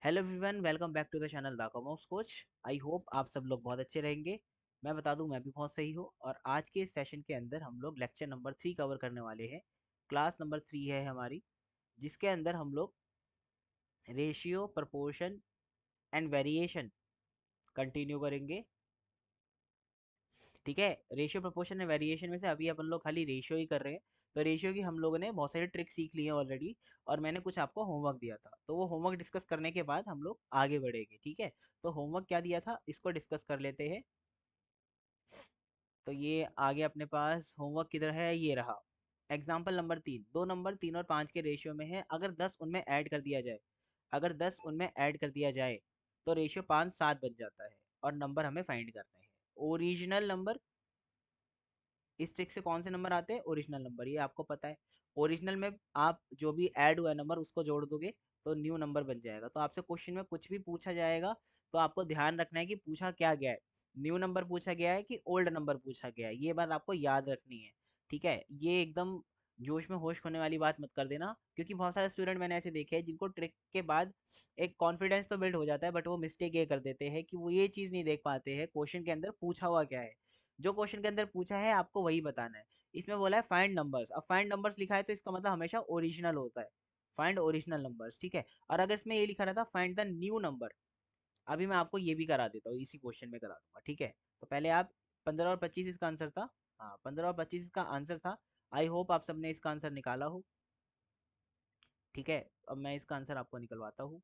Hello everyone, welcome back to the channel the commerce coach. I hope आप सब लोग बहुत अच्छे रहेंगे। मैं बता दूं, मैं भी बहुत सही हूँ। और आज के इस सेशन के अंदर हम लोग लेक्चर नंबर 3 कवर करने वाले हैं। क्लास नंबर 3 है हमारी, जिसके अंदर हम लोग ratio, proportion and variation continue करेंगे। ठीक है, रेशियो, प्रोपोर्शन एंड वेरिएशन में से अभी अपन लोग खाली रेशियो ही कर रहे हैं। तो रेशियो की हम लोगों ने बहुत सारी ट्रिक सीख ली है ऑलरेडी, और मैंने कुछ आपको होमवर्क दिया था, तो वो होमवर्क डिस्कस करने के बाद हम लोग आगे बढ़ेंगे। ठीक है, तो होमवर्क क्या दिया था इसको डिस्कस कर लेते हैं। तो ये आगे अपने पास होमवर्क किधर है, ये रहा। एग्जाम्पल नंबर 3, दो नंबर 3 और 5 के रेशियो में है। अगर 10 उनमें ऐड कर दिया जाए, अगर 10 उनमें ऐड कर दिया जाए तो रेशियो 5-7 बन जाता है, और नंबर हमें फाइंड करना है। ओरिजिनल नंबर, इस ट्रिक से कौन से नंबर आते हैं, ओरिजिनल नंबर, ये आपको पता है। ओरिजिनल में आप जो भी ऐड हुआ नंबर उसको जोड़ दोगे तो न्यू नंबर बन जाएगा। तो आपसे क्वेश्चन में कुछ भी पूछा जाएगा तो आपको ध्यान रखना है कि पूछा क्या गया है, न्यू नंबर पूछा गया है कि ओल्ड नंबर पूछा गया है, ये बात आपको याद रखनी है। ठीक है, ये एकदम जोश में होश खोने वाली बात मत कर देना, क्योंकि बहुत सारे स्टूडेंट मैंने ऐसे देखे हैं जिनको ट्रिक के बाद एक कॉन्फिडेंस तो बिल्ड हो जाता है, बट वो मिस्टेक ये कर देते हैं कि वो ये चीज़ नहीं देख पाते हैं क्वेश्चन के अंदर पूछा हुआ क्या है। जो क्वेश्चन के अंदर पूछा है आपको वही बताना है। इसमें बोला है फाइंड नंबर्स, अब फाइंड नंबर्स लिखा है तो इसका मतलब हमेशा ओरिजिनल होता है। फाइंड ओरिजिनल नंबर्स, ठीक है। और अगर इसमें ये लिखा रहता फाइंड द न्यू नंबर, अभी मैं आपको ये भी करा देता हूँ, इसी क्वेश्चन में करा दूंगा। ठीक है, तो पहले आप 15 और 25 इसका आंसर था। हाँ, 15 और 25 इसका आंसर था। आई होप आप सबने इसका आंसर निकाला हो। ठीक है, अब मैं इसका आंसर आपको निकलवाता हूँ।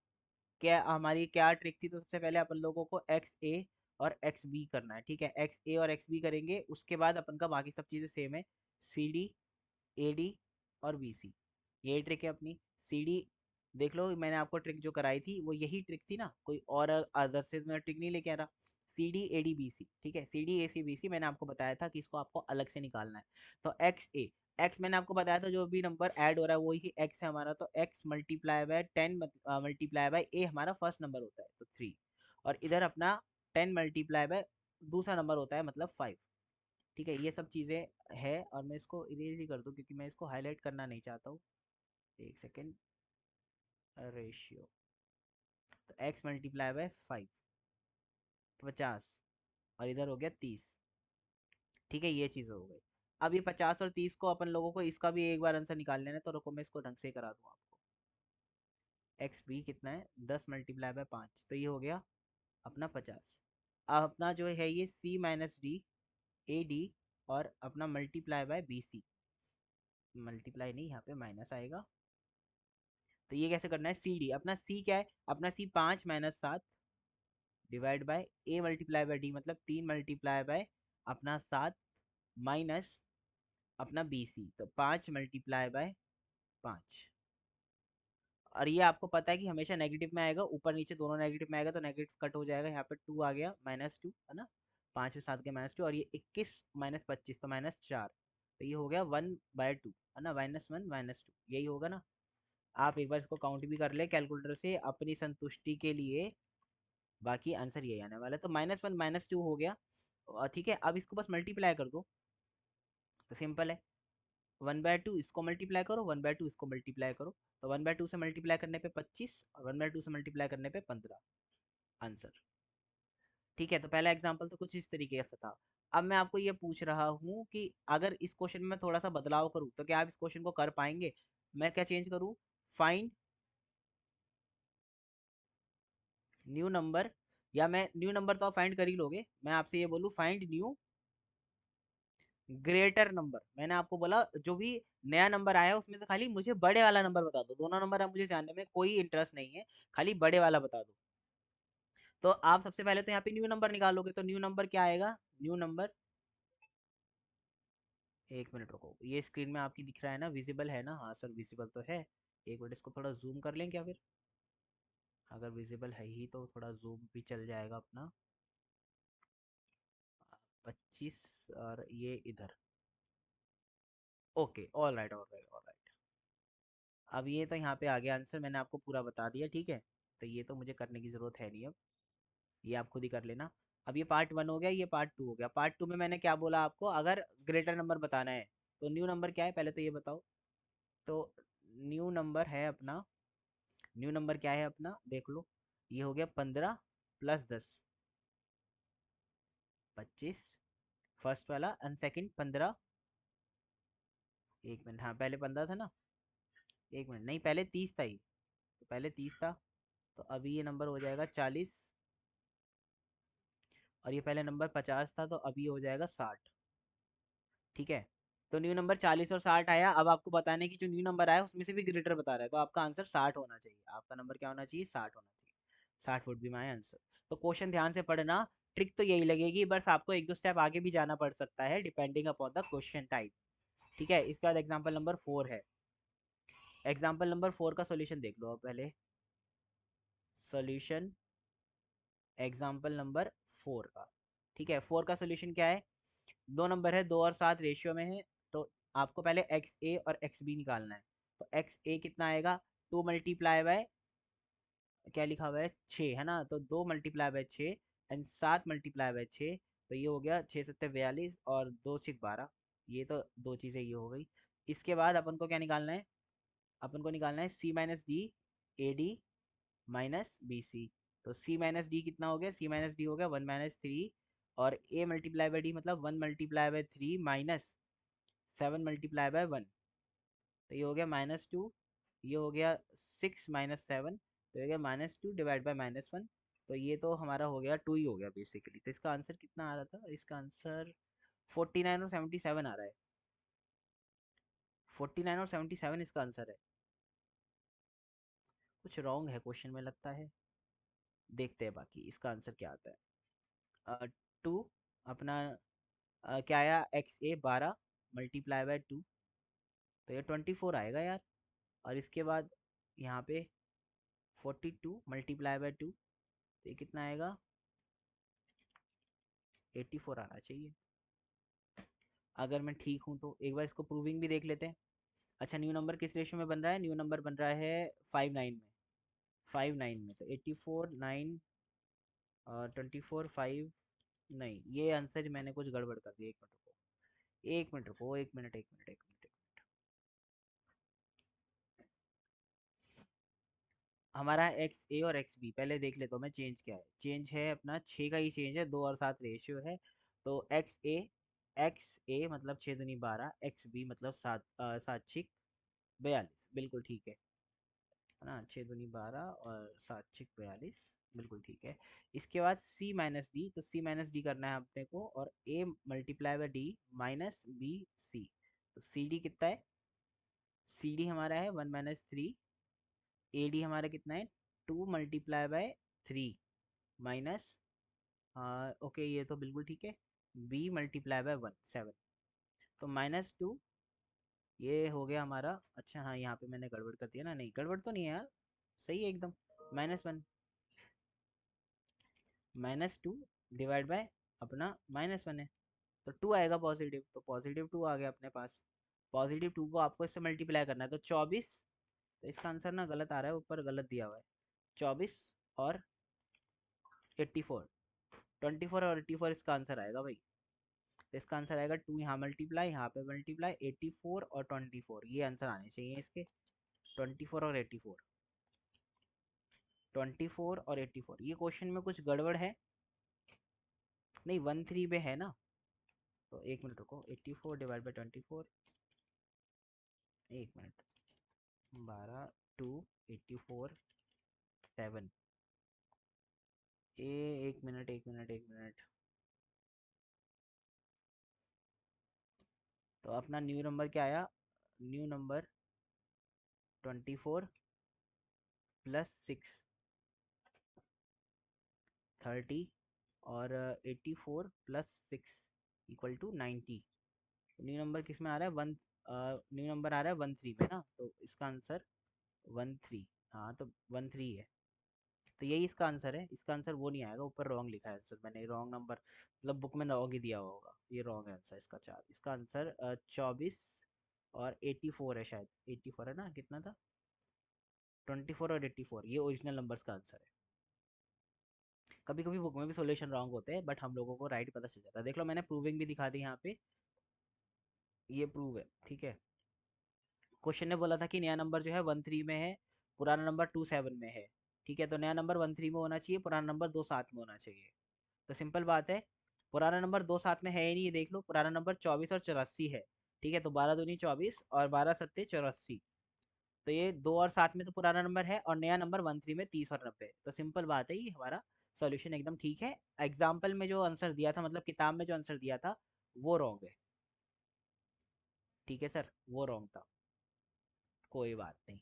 क्या हमारी क्या ट्रिक थी, तो सबसे पहले अपन लोगों को एक्स ए और एक्स बी करना है। ठीक है, एक्स ए और एक्स बी करेंगे, उसके बाद अपन का बाकी सब चीज़ें सेम है। सी डी, ए डी और बी सी, यही ट्रिक है अपनी। सी डी देख लो, मैंने आपको ट्रिक जो कराई थी वो यही ट्रिक थी ना, कोई और अदर से मैं ट्रिक नहीं लेके आ रहा। C d a d b c, ठीक है, सी डी ए सी बी सी मैंने आपको बताया था कि इसको आपको अलग से निकालना है। तो एक्स ए, एक्स मैंने आपको बताया था जो भी नंबर ऐड हो रहा है वही एक्स है हमारा, तो x multiply by 10 multiply by a हमारा फर्स्ट नंबर होता है तो 3। और इधर अपना 10 मल्टीप्लाई बाय दूसरा नंबर होता है मतलब 5। ठीक है, ये सब चीज़ें है, और मैं इसको इरेज ही कर दूँ क्योंकि मैं इसको हाईलाइट करना नहीं चाहता हूँ। एक सेकेंड, रेशियो, तो एक्स मल्टीप्लाई बाय 5, 50, और इधर हो गया 30। ठीक है, ये चीज़ हो गई। अब ये 50 और 30 को अपन लोगों को इसका भी एक बार आंसर निकाल लेना है, तो रुको मैं इसको ढंग से करा दूँ आपको। एक्स बी कितना है, 10 मल्टीप्लाई बाय 5, तो ये हो गया अपना 50। अब अपना जो है ये c minus d, a d, और अपना multiply by b c, multiply नहीं यहाँ पे माइनस आएगा। तो ये कैसे करना है, सी डी, अपना सी क्या है, अपना सी 5-7 divide by A multiply by D, मतलब 3 मल्टीप्लाई बाय अपना 7 माइनस अपना बी सी, तो 5 मल्टीप्लाई बाय 5। और ये आपको पता है कि हमेशा नेगेटिव में आएगा, ऊपर नीचे दोनों नेगेटिव में आएगा, तो नेगेटिव कट हो जाएगा। यहाँ पे 2 आ गया, -2 है ना, 5 और 7 के -2, और ये 21 -25 तो -4, तो ये हो गया 1/2 है ना, -1 -2 यही होगा ना। आप एक बार इसको काउंट भी कर ले कैलकुलेटर से अपनी संतुष्टि के लिए, बाकी आंसर यही आने वाला है। तो -1 -2 हो गया। और ठीक है, अब इसको बस मल्टीप्लाई कर दो, तो सिंपल है। 1/2 इसको मल्टीप्लाई करो, 1/2 इसको मल्टीप्लाई करो, तो 1/2 से मल्टीप्लाई करने पे 25, और 1/2 से मल्टीप्लाई करने पे 15 आंसर। ठीक है, तो पहला एग्जांपल तो कुछ इस तरीके से था। अब मैं आपको ये पूछ रहा हूँ कि अगर इस क्वेश्चन में मैं थोड़ा सा बदलाव करूँ तो क्या आप इस क्वेश्चन को कर पाएंगे। मैं क्या चेंज करूँ, फाइंड न्यू नंबर, या मैं न्यू नंबर तो आप फाइंड कर ही लोगे, मैं आपसे ये बोलूँ फाइंड न्यू ग्रेटर नंबर। मैंने आपको बोला जो भी नया नंबर आया उसमें से खाली मुझे बड़े वाला नंबर बता दो, दोनों नंबर अब मुझे जानने में कोई इंटरेस्ट नहीं है, खाली बड़े वाला बता दो। तो आप सबसे पहले तो यहाँ पे न्यू नंबर निकालोगे, तो न्यू नंबर क्या आएगा, न्यू नंबर, एक मिनट रुको, ये स्क्रीन में आपकी दिख रहा है ना, विजिबल है ना, हाँ सर विजिबल तो है। एक मिनट इसको थोड़ा जूम कर लें क्या फिर, अगर विजिबल है ही तो थोड़ा जूम भी चल जाएगा अपना। 25, और ये इधर, okay, all right all right all right. अब ये तो यहाँ पे आ गया आंसर, मैंने आपको पूरा बता दिया। ठीक है, तो ये तो मुझे करने की ज़रूरत है नहीं अब, ये आप खुद ही कर लेना। अब ये पार्ट 1 हो गया, ये पार्ट 2 हो गया। पार्ट 2 में मैंने क्या बोला आपको, अगर ग्रेटर नंबर बताना है तो न्यू नंबर क्या है पहले तो ये बताओ। तो न्यू नंबर है अपना, न्यू नंबर क्या है अपना देख लो, ये हो गया 15 प्लस 10, 25। फर्स्ट वाला एंड सेकंड 15। एक मिनट, हाँ पहले 15 था ना। एक मिनट, नहीं पहले 30 था ये, तो पहले 30 था। तो अभी ये नंबर हो जाएगा 40। और ये पहले नंबर 50 था, तो अभी ये हो जाएगा 60। ठीक है। तो न्यू नंबर 40 और 60 आया। अब आपको बताना है कि जो न्यू नंबर आया उसमें से भी ग्रेटर बता रहा है, तो आपका आंसर 60 होना चाहिए। आपका नंबर क्या होना चाहिए? 60 होना चाहिए। 60 वुड बी माई आंसर। तो क्वेश्चन ध्यान से पढ़ना। ट्रिक तो यही लगेगी, बस आपको एक दो स्टेप आगे भी जाना पड़ सकता है depending upon the question type. ठीक है, इसके बाद एग्जाम्पल नंबर 4 है। एग्जाम्पल नंबर 4 का सोल्यूशन देख लो आप पहले। सोल्यूशन एग्जाम्पल नंबर 4 का। ठीक है, 4 का सोल्यूशन क्या है? दो नंबर है, 2 और 7 रेशियो में है। तो आपको पहले एक्स ए और एक्स बी निकालना है। तो एक्स ए कितना आएगा? 2 मल्टीप्लाई बाय, क्या लिखा हुआ है, 6 है ना, तो 2 multiply by 6 and 7 multiply by 6। तो ये हो गया 6 सत्ते 42 और 2 6 12। ये तो दो चीज़ें ये हो गई। इसके बाद अपन को क्या निकालना है? अपन को निकालना है c minus d, a D minus B c. तो सी माइनस डी कितना हो गया? सी माइनस डी हो गया 1 - 3। और ए मल्टीप्लाई बाय डी मतलब 1 × 3 माइनस 7 × 1। तो ये हो गया -2। ये हो गया 6 - 7। तो ये हो गया -2 डिवाइड बाय -1। तो ये तो हमारा हो गया 2 ही हो गया बेसिकली। तो इसका आंसर कितना आ रहा था? इसका आंसर 49 और 77 आ रहा है। 49 और 77 इसका आंसर है। कुछ रॉन्ग है क्वेश्चन में लगता है। देखते हैं बाकी इसका आंसर क्या आता है। 2 अपना क्या आया? X A 12 multiply by 2। तो ये 24 आएगा यार। और इसके बाद यहाँ पे 42 मल्टीप्लाई बाय 2। तो ये कितना आएगा? 84 आना चाहिए, अगर मैं ठीक हूँ तो। एक बार इसको प्रूविंग भी देख लेते हैं। अच्छा, न्यू नंबर किस रेशियो में बन रहा है? न्यू नंबर बन रहा है 5 9 में। 5 9 में, तो 84 9 और 24 5। नहीं, ये आंसर मैंने कुछ गड़बड़ कर दिया। एक मिनट रुको, एक मिनट, एक मिनट, एक मिनट। हमारा एक्स ए और एक्स बी पहले देख लेता हूँ मैं। चेंज क्या है? चेंज है अपना 6 का ही चेंज है, 2 और 7 रेशियो है। तो एक्स ए मतलब 6 दूनी 12, एक्स बी मतलब 7 6 42। बिल्कुल ठीक है ना? 6 दूनी 12 और 7 6 42। बिल्कुल ठीक है। इसके बाद सी माइनस डी, तो सी माइनस डी करना है अपने को, और a multiply by d minus B c. तो सी डी कितना है? सी डी हमारा है 1 - 3। ए डी हमारा कितना है? 2 × 3 माइनस, ओके ये तो बिल्कुल ठीक है। B multiply by 1 7। तो -2 ये हो गया हमारा। अच्छा हाँ, यहाँ पे मैंने गड़बड़ कर दिया ना। नहीं, गड़बड़ तो नहीं है यार, सही है एकदम। -1 -2 डिवाइड बाय अपना -1 है। तो 2 आएगा पॉजिटिव, तो पॉजिटिव 2 आ गया अपने पास। पॉजिटिव 2 को आपको इससे मल्टीप्लाई करना है, तो 24। तो इसका आंसर ना गलत आ रहा है, ऊपर गलत दिया हुआ है। 24 और 84। 24 और 84 इसका आंसर आएगा भाई। तो इसका आंसर आएगा 2 यहाँ मल्टीप्लाई, यहाँ पे मल्टीप्लाई, 84 और 24, ये आंसर आने चाहिए इसके। 24 और 84। 24 और 84, ये क्वेश्चन में कुछ गड़बड़ है। नहीं, 1 3 पे है ना। तो एक मिनट रुको, 84 डिवाइड बाई 24। एक मिनट, 12 2 84 7। ए एक मिनट, एक मिनट, एक मिनट। तो अपना न्यू नंबर क्या आया? न्यू नंबर 24 प्लस 6 30 और 84 plus 6 equal to 90। New number किस में आ रहा है? न्यू नंबर आ रहा है 1 3 में ना, तो इसका आंसर 1 3। हाँ, तो 1 3 है। तो यही इसका आंसर है। इसका आंसर वो नहीं आएगा, ऊपर रॉन्ग लिखा है आंसर, मैंने रॉन्ग नंबर, मतलब बुक में रॉन्ग ही दिया हुआ होगा। ये रॉन्ग है आंसर इसका। 4 इसका आंसर 24 और 84 है शायद। 84 है ना, कितना था? 24 और 84, ये ओरिजिनल नंबर्स का आंसर है। कभी कभी बुक में भी सोल्यूशन रॉन्ग होते हैं, बट हम लोगों को राइट पता चल जाता है। देख लो, मैंने प्रूविंग भी दिखा दी यहाँ पे। ये प्रूव है, ठीक है। क्वेश्चन ने बोला था कि नया नंबर जो है 1 3 में है, पुराना नंबर 2 7 में है। ठीक है, तो नया नंबर 13 में होना चाहिए, पुराना नंबर 27 में होना चाहिए। तो सिंपल बात है, पुराना नंबर 27 में है ही नहीं, ये देख लो, पुराना नंबर 24 और 84 है। ठीक है, तो 12 दूनी 24 और 12 सत्ते 84। तो ये 2 और 7 में तो पुराना नंबर है, और नया नंबर 13 में 30 और 90। तो सिंपल बात है, ये हमारा सॉल्यूशन एकदम ठीक है। एग्जाम्पल में जो आंसर दिया था, मतलब किताब में जो आंसर दिया था, वो रॉन्ग है। ठीक है सर, वो रॉन्ग था। कोई बात नहीं।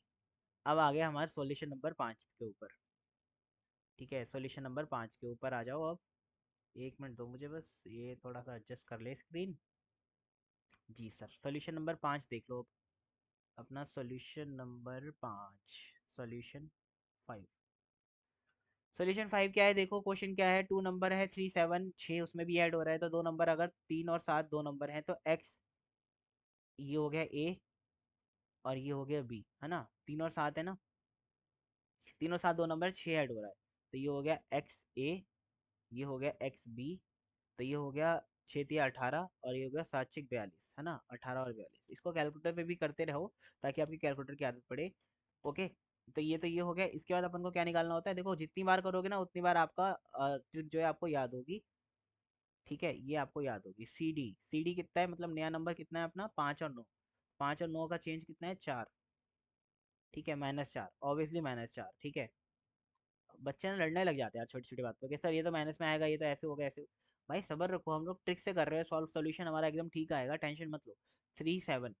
अब आ गया हमारे सॉल्यूशन नंबर 5 के ऊपर। ठीक है, सॉल्यूशन नंबर 5 के ऊपर आ जाओ अब। एक मिनट दो मुझे बस, ये थोड़ा सा एडजस्ट कर ले स्क्रीन। जी सर, सॉल्यूशन नंबर 5 देख लो अब। अपना सॉल्यूशन नंबर 5, सॉल्यूशन 5। सॉल्यूशन 5 क्या है, देखो क्वेश्चन क्या है, टू नंबर है, 3 7 6, उसमें भी ऐड हो रहा है, तो दो नंबर, अगर 3 और 7 दो नंबर हैं, तो एक्स, ये हो गया ए, और ये हो गया बी, है ना, 3 और 7 है ना, 3 और 7 दो नंबर, 6 ऐड हो रहा है, तो ये हो गया एक्स ए, ये हो गया एक्स बी, तो ये हो गया 6 3 18, और ये हो गया 7 6 42, है ना, 18 और 42। इसको कैलकुलेटर पे भी करते रहो, ताकि आपकी कैलकुलेटर की आदत पड़े। ओके, तो ये हो गया। इसके बाद अपन को क्या निकालना होता है, देखो जितनी बार करोगे ना, उतनी बार आपका ट्रिक जो है आपको याद होगी। ठीक है, ये आपको याद होगी। सी डी कितना है, मतलब नया नंबर कितना है अपना, 5 और 9। 5 और 9 का चेंज कितना है, 4। ठीक है, -4, ऑब्वियसली -4। ठीक है, बच्चे ना लड़ने लग जाते हैं यार छोटी छोटी बात पे, कि सर ये तो माइनस में आएगा, ये तो ऐसे होगा ऐसे। भाई सब्र रखो, हम लोग ट्रिक से कर रहे हैं सॉल्व, सोल्यूशन हमारा एकदम ठीक आएगा, टेंशन मत लो। 3 7,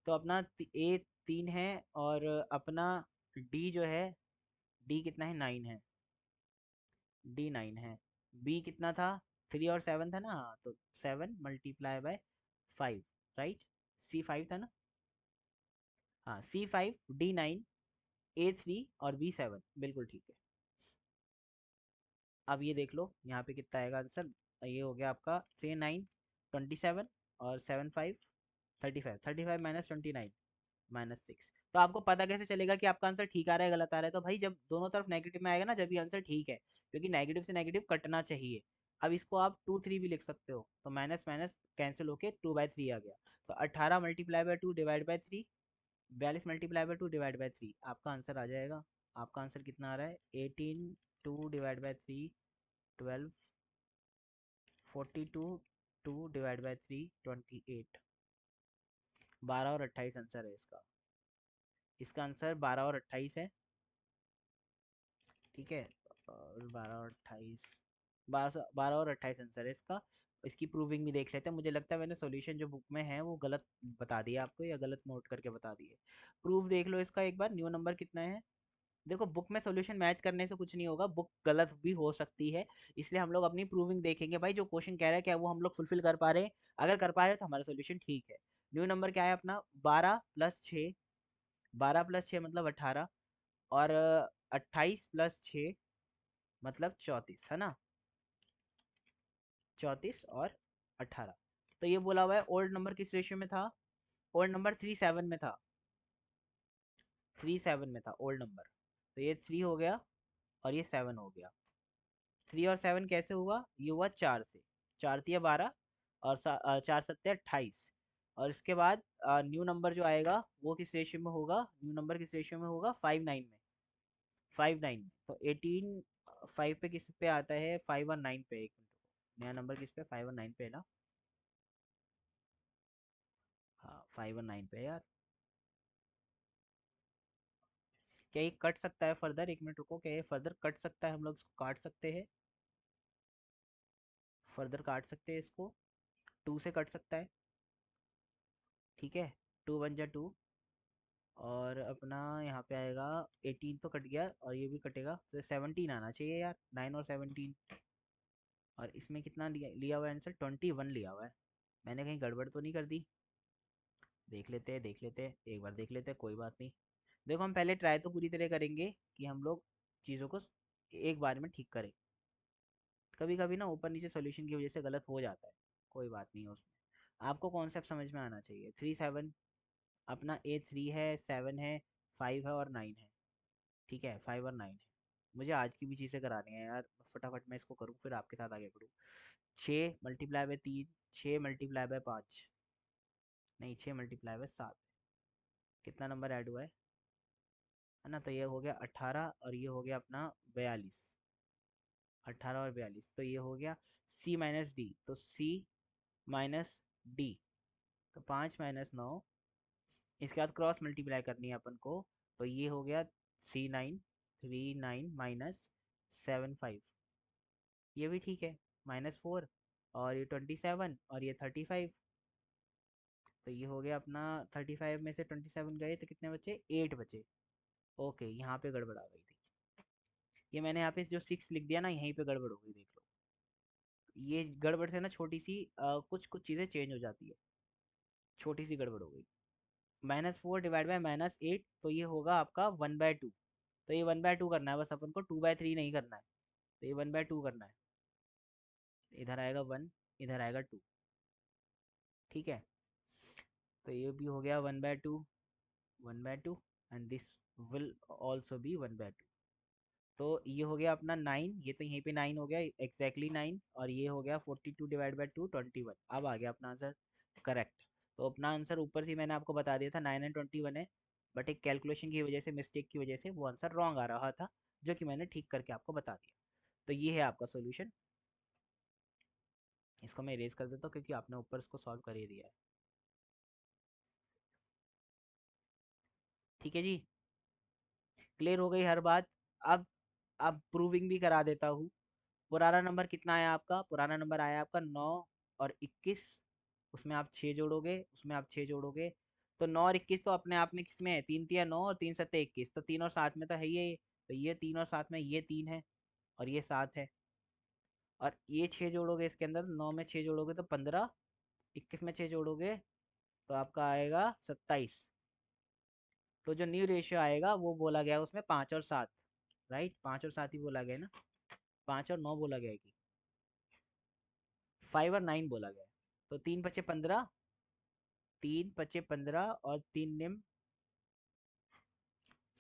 तो अपना ए 3 है, और अपना डी जो है, डी कितना है, 9 है, डी 9 है। बी कितना था, 3 और 7 था ना, हाँ, तो 7 मल्टीप्लाई बाय 5, राइट। सी 5 था ना, हाँ, C5 D9 A3 और B7, बिल्कुल ठीक है। अब ये देख लो यहाँ पे कितना आएगा आंसर। ये हो गया आपका 3 9 27, और 7 5 35, 35 -29 -6। तो आपको पता कैसे चलेगा कि आपका आंसर ठीक आ रहा है गलत आ रहा है, तो भाई जब दोनों तरफ नेगेटिव में आएगा ना, जब भी आंसर ठीक है, क्योंकि नेगेटिव से नेगेटिव कटना चाहिए। अब इसको आप 2 3 भी लिख सकते हो, तो माइनस माइनस कैंसिल होके 2/3 आ गया। तो 18 multiply by 2 divide bye 3, 42 multiply by 2 divide bye 3, आपका आंसर आ जाएगा। आपका आंसर कितना आ रहा है, 18, 2 डिवाइड बाय 3 12, 42, 2 डिवाइड बाय 3 28। 12 और 28 आंसर है इसका। इसका आंसर 12 और 28 है। ठीक है, और 12 और 28, 12 और 28 आंसर है इसका। इसकी प्रूविंग भी देख लेते हैं। मुझे लगता है मैंने सॉल्यूशन जो बुक में है वो गलत बता दिया आपको, या गलत नोट करके बता दिए। प्रूफ देख लो इसका एक बार, न्यू नंबर कितना है। देखो बुक में सॉल्यूशन मैच करने से कुछ नहीं होगा, बुक गलत भी हो सकती है, इसलिए हम लोग अपनी प्रूविंग देखेंगे भाई, जो क्वेश्चन कह रहा है क्या वो हम लोग फुलफिल कर पा रहे हैं। अगर कर पा रहे हैं तो हमारा सॉल्यूशन ठीक है। न्यू नंबर क्या है अपना, 12 + 6, 12 + 6 मतलब 18, और 28 + 6 मतलब 34, है ना, 34 और 18। तो ये बोला हुआ है ओल्ड नंबर किस रेशियो में था, ओल्ड नंबर 3 7 में था, 3 7 में था ओल्ड नंबर। तो ये 3 हो गया, और ये 7 हो गया। 3 और 7 कैसे हुआ, ये हुआ 4 से, 4 × 3 = 12, और 4 7 = 28। और इसके बाद न्यू नंबर जो आएगा वो किस रेशियो में होगा, न्यू नंबर किस रेशियो में होगा, 5 9 में, 5 9 में। तो 18 5 पे किस पे आता है, 5 और 9 पे। एक मिनट रुको, नया नंबर किस पे, 5 और 9 पे है ना, हाँ 5 और 9 पे है यार। क्या ये कट सकता है फर्दर, एक मिनट रुको, क्या ये फर्दर कट सकता है, हम लोग इसको काट सकते हैं, फर्दर काट सकते हैं इसको, 2 से कट सकता है। ठीक है, 2 1 = 2, और अपना यहाँ पे आएगा 18 तो कट गया, और ये भी कटेगा, तो 17 आना चाहिए यार, 9 और 17। और इसमें कितना लिया हुआ है आंसर, 21 लिया हुआ है। मैंने कहीं गड़बड़ तो नहीं कर दी, देख लेते हैं, देख लेते हैं एक बार, देख लेते हैं, कोई बात नहीं। देखो हम पहले ट्राई तो पूरी तरह करेंगे कि हम लोग चीज़ों को एक बार में ठीक करें। कभी कभी ना ऊपर नीचे सॉल्यूशन की वजह से गलत हो जाता है, कोई बात नहीं है उसमें। आपको कॉन्सेप्ट समझ में आना चाहिए। 3 7, अपना ए 3 है, 7 है, 5 है और 9 है। ठीक है, 5 और 9 है। मुझे आज की भी चीज़ें करानी है यार, फटाफट मैं इसको करूँ, फिर आपके साथ आगे बढ़ूँ। 6 × 3 6 × 5, नहीं 6 × 7, कितना नंबर ऐड हुआ है, है ना। तो ये हो गया 18 और ये हो गया अपना 42। 18 और 42, तो ये हो गया C माइनस डी, तो C माइनस डी, तो 5 - 9, इसके बाद क्रॉस मल्टीप्लाई करनी है अपन को। तो ये हो गया 39 -7 5, ये भी ठीक है, -4, और ये 27 और ये 35। तो ये हो गया अपना 35 में से 27 गए तो कितने बचे, 8 बचे। ओके, यहाँ पे गड़बड़ आ गई थी। ये मैंने यहाँ पे जो 6 लिख दिया ना, यहीं पे गड़बड़ हो गई, देख लो। ये गड़बड़ से ना छोटी सी कुछ कुछ चीज़ें चेंज हो जाती है, छोटी सी गड़बड़ हो गई। -4 डिवाइड बाय -8, तो ये होगा आपका 1/2। तो ये 1/2 करना है बस अपन को, 2/3 नहीं करना है। तो ये 1/2 करना है, इधर आएगा 1, इधर आएगा 2। ठीक है, तो ये भी हो गया 1/2, 1/2, and this will also be 1/2। तो ये हो गया अपना 9, ये तो यहीं पे 9 हो गया, एग्जैक्टली 9, और ये हो गया 42 डिवाइड बाई 2, 21। अब आ गया अपना आंसर करेक्ट। तो अपना आंसर ऊपर से मैंने आपको बता दिया था 9 एंड 21 है, बट एक कैलकुलेशन की वजह से, मिस्टेक की वजह से वो आंसर रॉन्ग आ रहा था, जो कि मैंने ठीक करके आपको बता दिया। तो ये है आपका सोल्यूशन। इसको मैं इरेज कर देता हूँ क्योंकि आपने ऊपर इसको सॉल्व कर ही दिया है। ठीक है जी, क्लियर हो गई हर बात। अब प्रूविंग भी करा देता हूँ। पुराना नंबर कितना आया आपका, पुराना नंबर आया आपका 9 और 21, उसमें आप 6 जोड़ोगे, उसमें आप 6 जोड़ोगे। तो 9 और 21 तो अपने आप में किसमें है, 3 × 3 = 9 और 3 × 7 = 21, तो 3 और 7 में तो है ही है ये। तो ये 3 और 7 में ये 3 है, और ये 7 है, और ये 6 जोड़ोगे इसके अंदर, 9 में 6 जोड़ोगे तो 15, 21 में 6 जोड़ोगे तो आपका आएगा 27। तो जो न्यू रेशियो आएगा वो बोला गया उसमें 5 और 7, राइट, 5 और 7 ही बोला गया ना, 5 और 9 बोला गया है कि 5 और 9 बोला गया है। तो 3 × 5 = 15, 3 × 5 = 15, और 3 × 9 =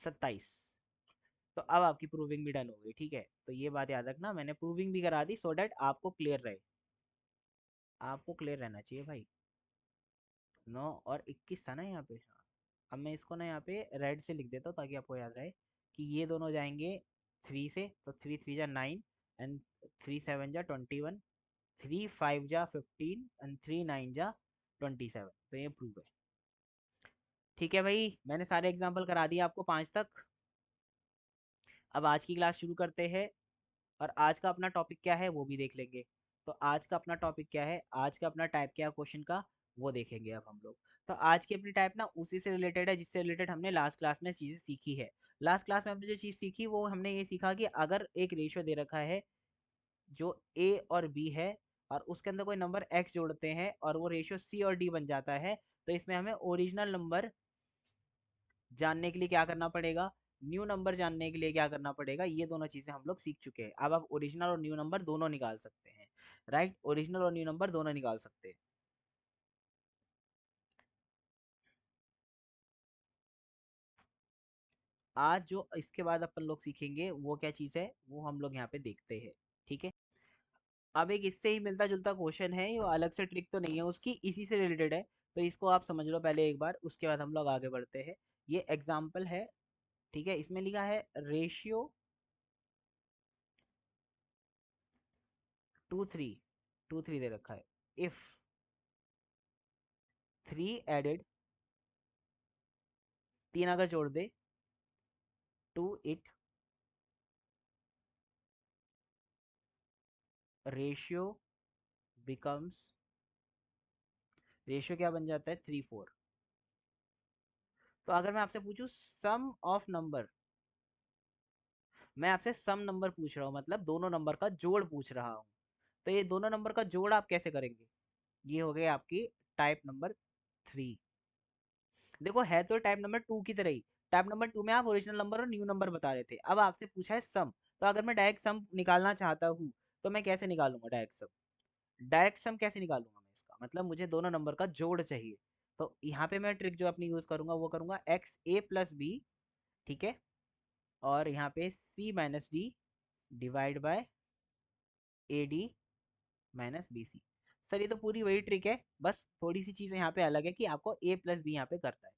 27। तो अब आपकी प्रूविंग भी डन हो गई, ठीक है। तो ये बात याद रखना, मैंने प्रूविंग भी करा दी, सो डैट आपको क्लियर रहे, आपको क्लियर रहना चाहिए भाई। 9 और 21 था ना यहाँ पे, हाँ। अब मैं इसको ना यहाँ पे रेड से लिख देता हूँ ताकि आपको याद रहे कि ये दोनों जाएंगे 3 से, तो 3 × 3 = 9, एंड 3 × 7 = 21, 3 × 5 = 15, एंड 3 × 9 = 27। तो ये प्रूव है। ठीक है भाई, मैंने सारे एग्जाम्पल करा दिए आपको 5 तक। अब आज की क्लास शुरू करते हैं, और आज का अपना टॉपिक क्या है वो भी देख लेंगे। तो आज का अपना टॉपिक क्या है, आज का अपना टाइप क्या है क्वेश्चन का, वो देखेंगे अब हम लोग। तो आज की अपनी टाइप ना उसी से रिलेटेड है जिससे रिलेटेड हमने लास्ट क्लास में चीज़ें सीखी है। लास्ट क्लास में हमने जो चीज़ सीखी वो हमने ये सीखा कि अगर एक रेशियो दे रखा है जो ए और बी है, और उसके अंदर कोई नंबर एक्स जोड़ते हैं और वो रेशियो सी और डी बन जाता है, तो इसमें हमें ओरिजिनल नंबर जानने के लिए क्या करना पड़ेगा, न्यू नंबर जानने के लिए क्या करना पड़ेगा, ये दोनों चीजें हम लोग सीख चुके हैं। अब आप ओरिजिनल और न्यू नंबर दोनों निकाल सकते हैं, राइट, ओरिजिनल और न्यू नंबर दोनों निकाल सकते हैं। आज जो इसके बाद अपन लोग सीखेंगे वो क्या चीज़ है, वो हम लोग यहाँ पे देखते हैं। ठीक है, अब एक इससे ही मिलता जुलता क्वेश्चन है, ये अलग से ट्रिक तो नहीं है उसकी, इसी से रिलेटेड है, तो इसको आप समझ लो पहले एक बार, उसके बाद हम लोग आगे बढ़ते हैं। ये एग्जाम्पल है, ठीक है, इसमें लिखा है रेशियो 2 3 दे रखा है, इफ 3 एडेड, 3 अगर जोड़ दे to it, ratio becomes, ratio क्या बन जाता है, 3 4। तो अगर मैं आपसे पूछूं सम ऑफ नंबर, मैं आपसे सम नंबर पूछ रहा हूँ, मतलब दोनों नंबर का जोड़ पूछ रहा हूँ, तो ये दोनों नंबर का जोड़ आप कैसे करेंगे। ये हो गई आपकी टाइप नंबर 3। देखो है तो टाइप नंबर 2 की तरह ही, टाइप नंबर 2 में आप ओरिजिनल नंबर और न्यू नंबर बता रहे थे, अब आपसे पूछा है सम। तो अगर मैं डायरेक्ट सम निकालना चाहता हूँ तो मैं कैसे निकालूंगा डायरेक्ट सम, डायरेक्ट सम कैसे निकालूंगा मैं इसका, मतलब मुझे दोनों नंबर का जोड़ चाहिए। तो यहाँ पे मैं ट्रिक जो अपनी यूज करूंगा वो करूंगा XA + B, ठीक है, और यहाँ पे C - D divide by AD - BC। Sir ये तो पूरी वही ट्रिक है, बस थोड़ी सी चीज़ें यहाँ पे अलग है कि आपको A + B यहाँ पे करना है।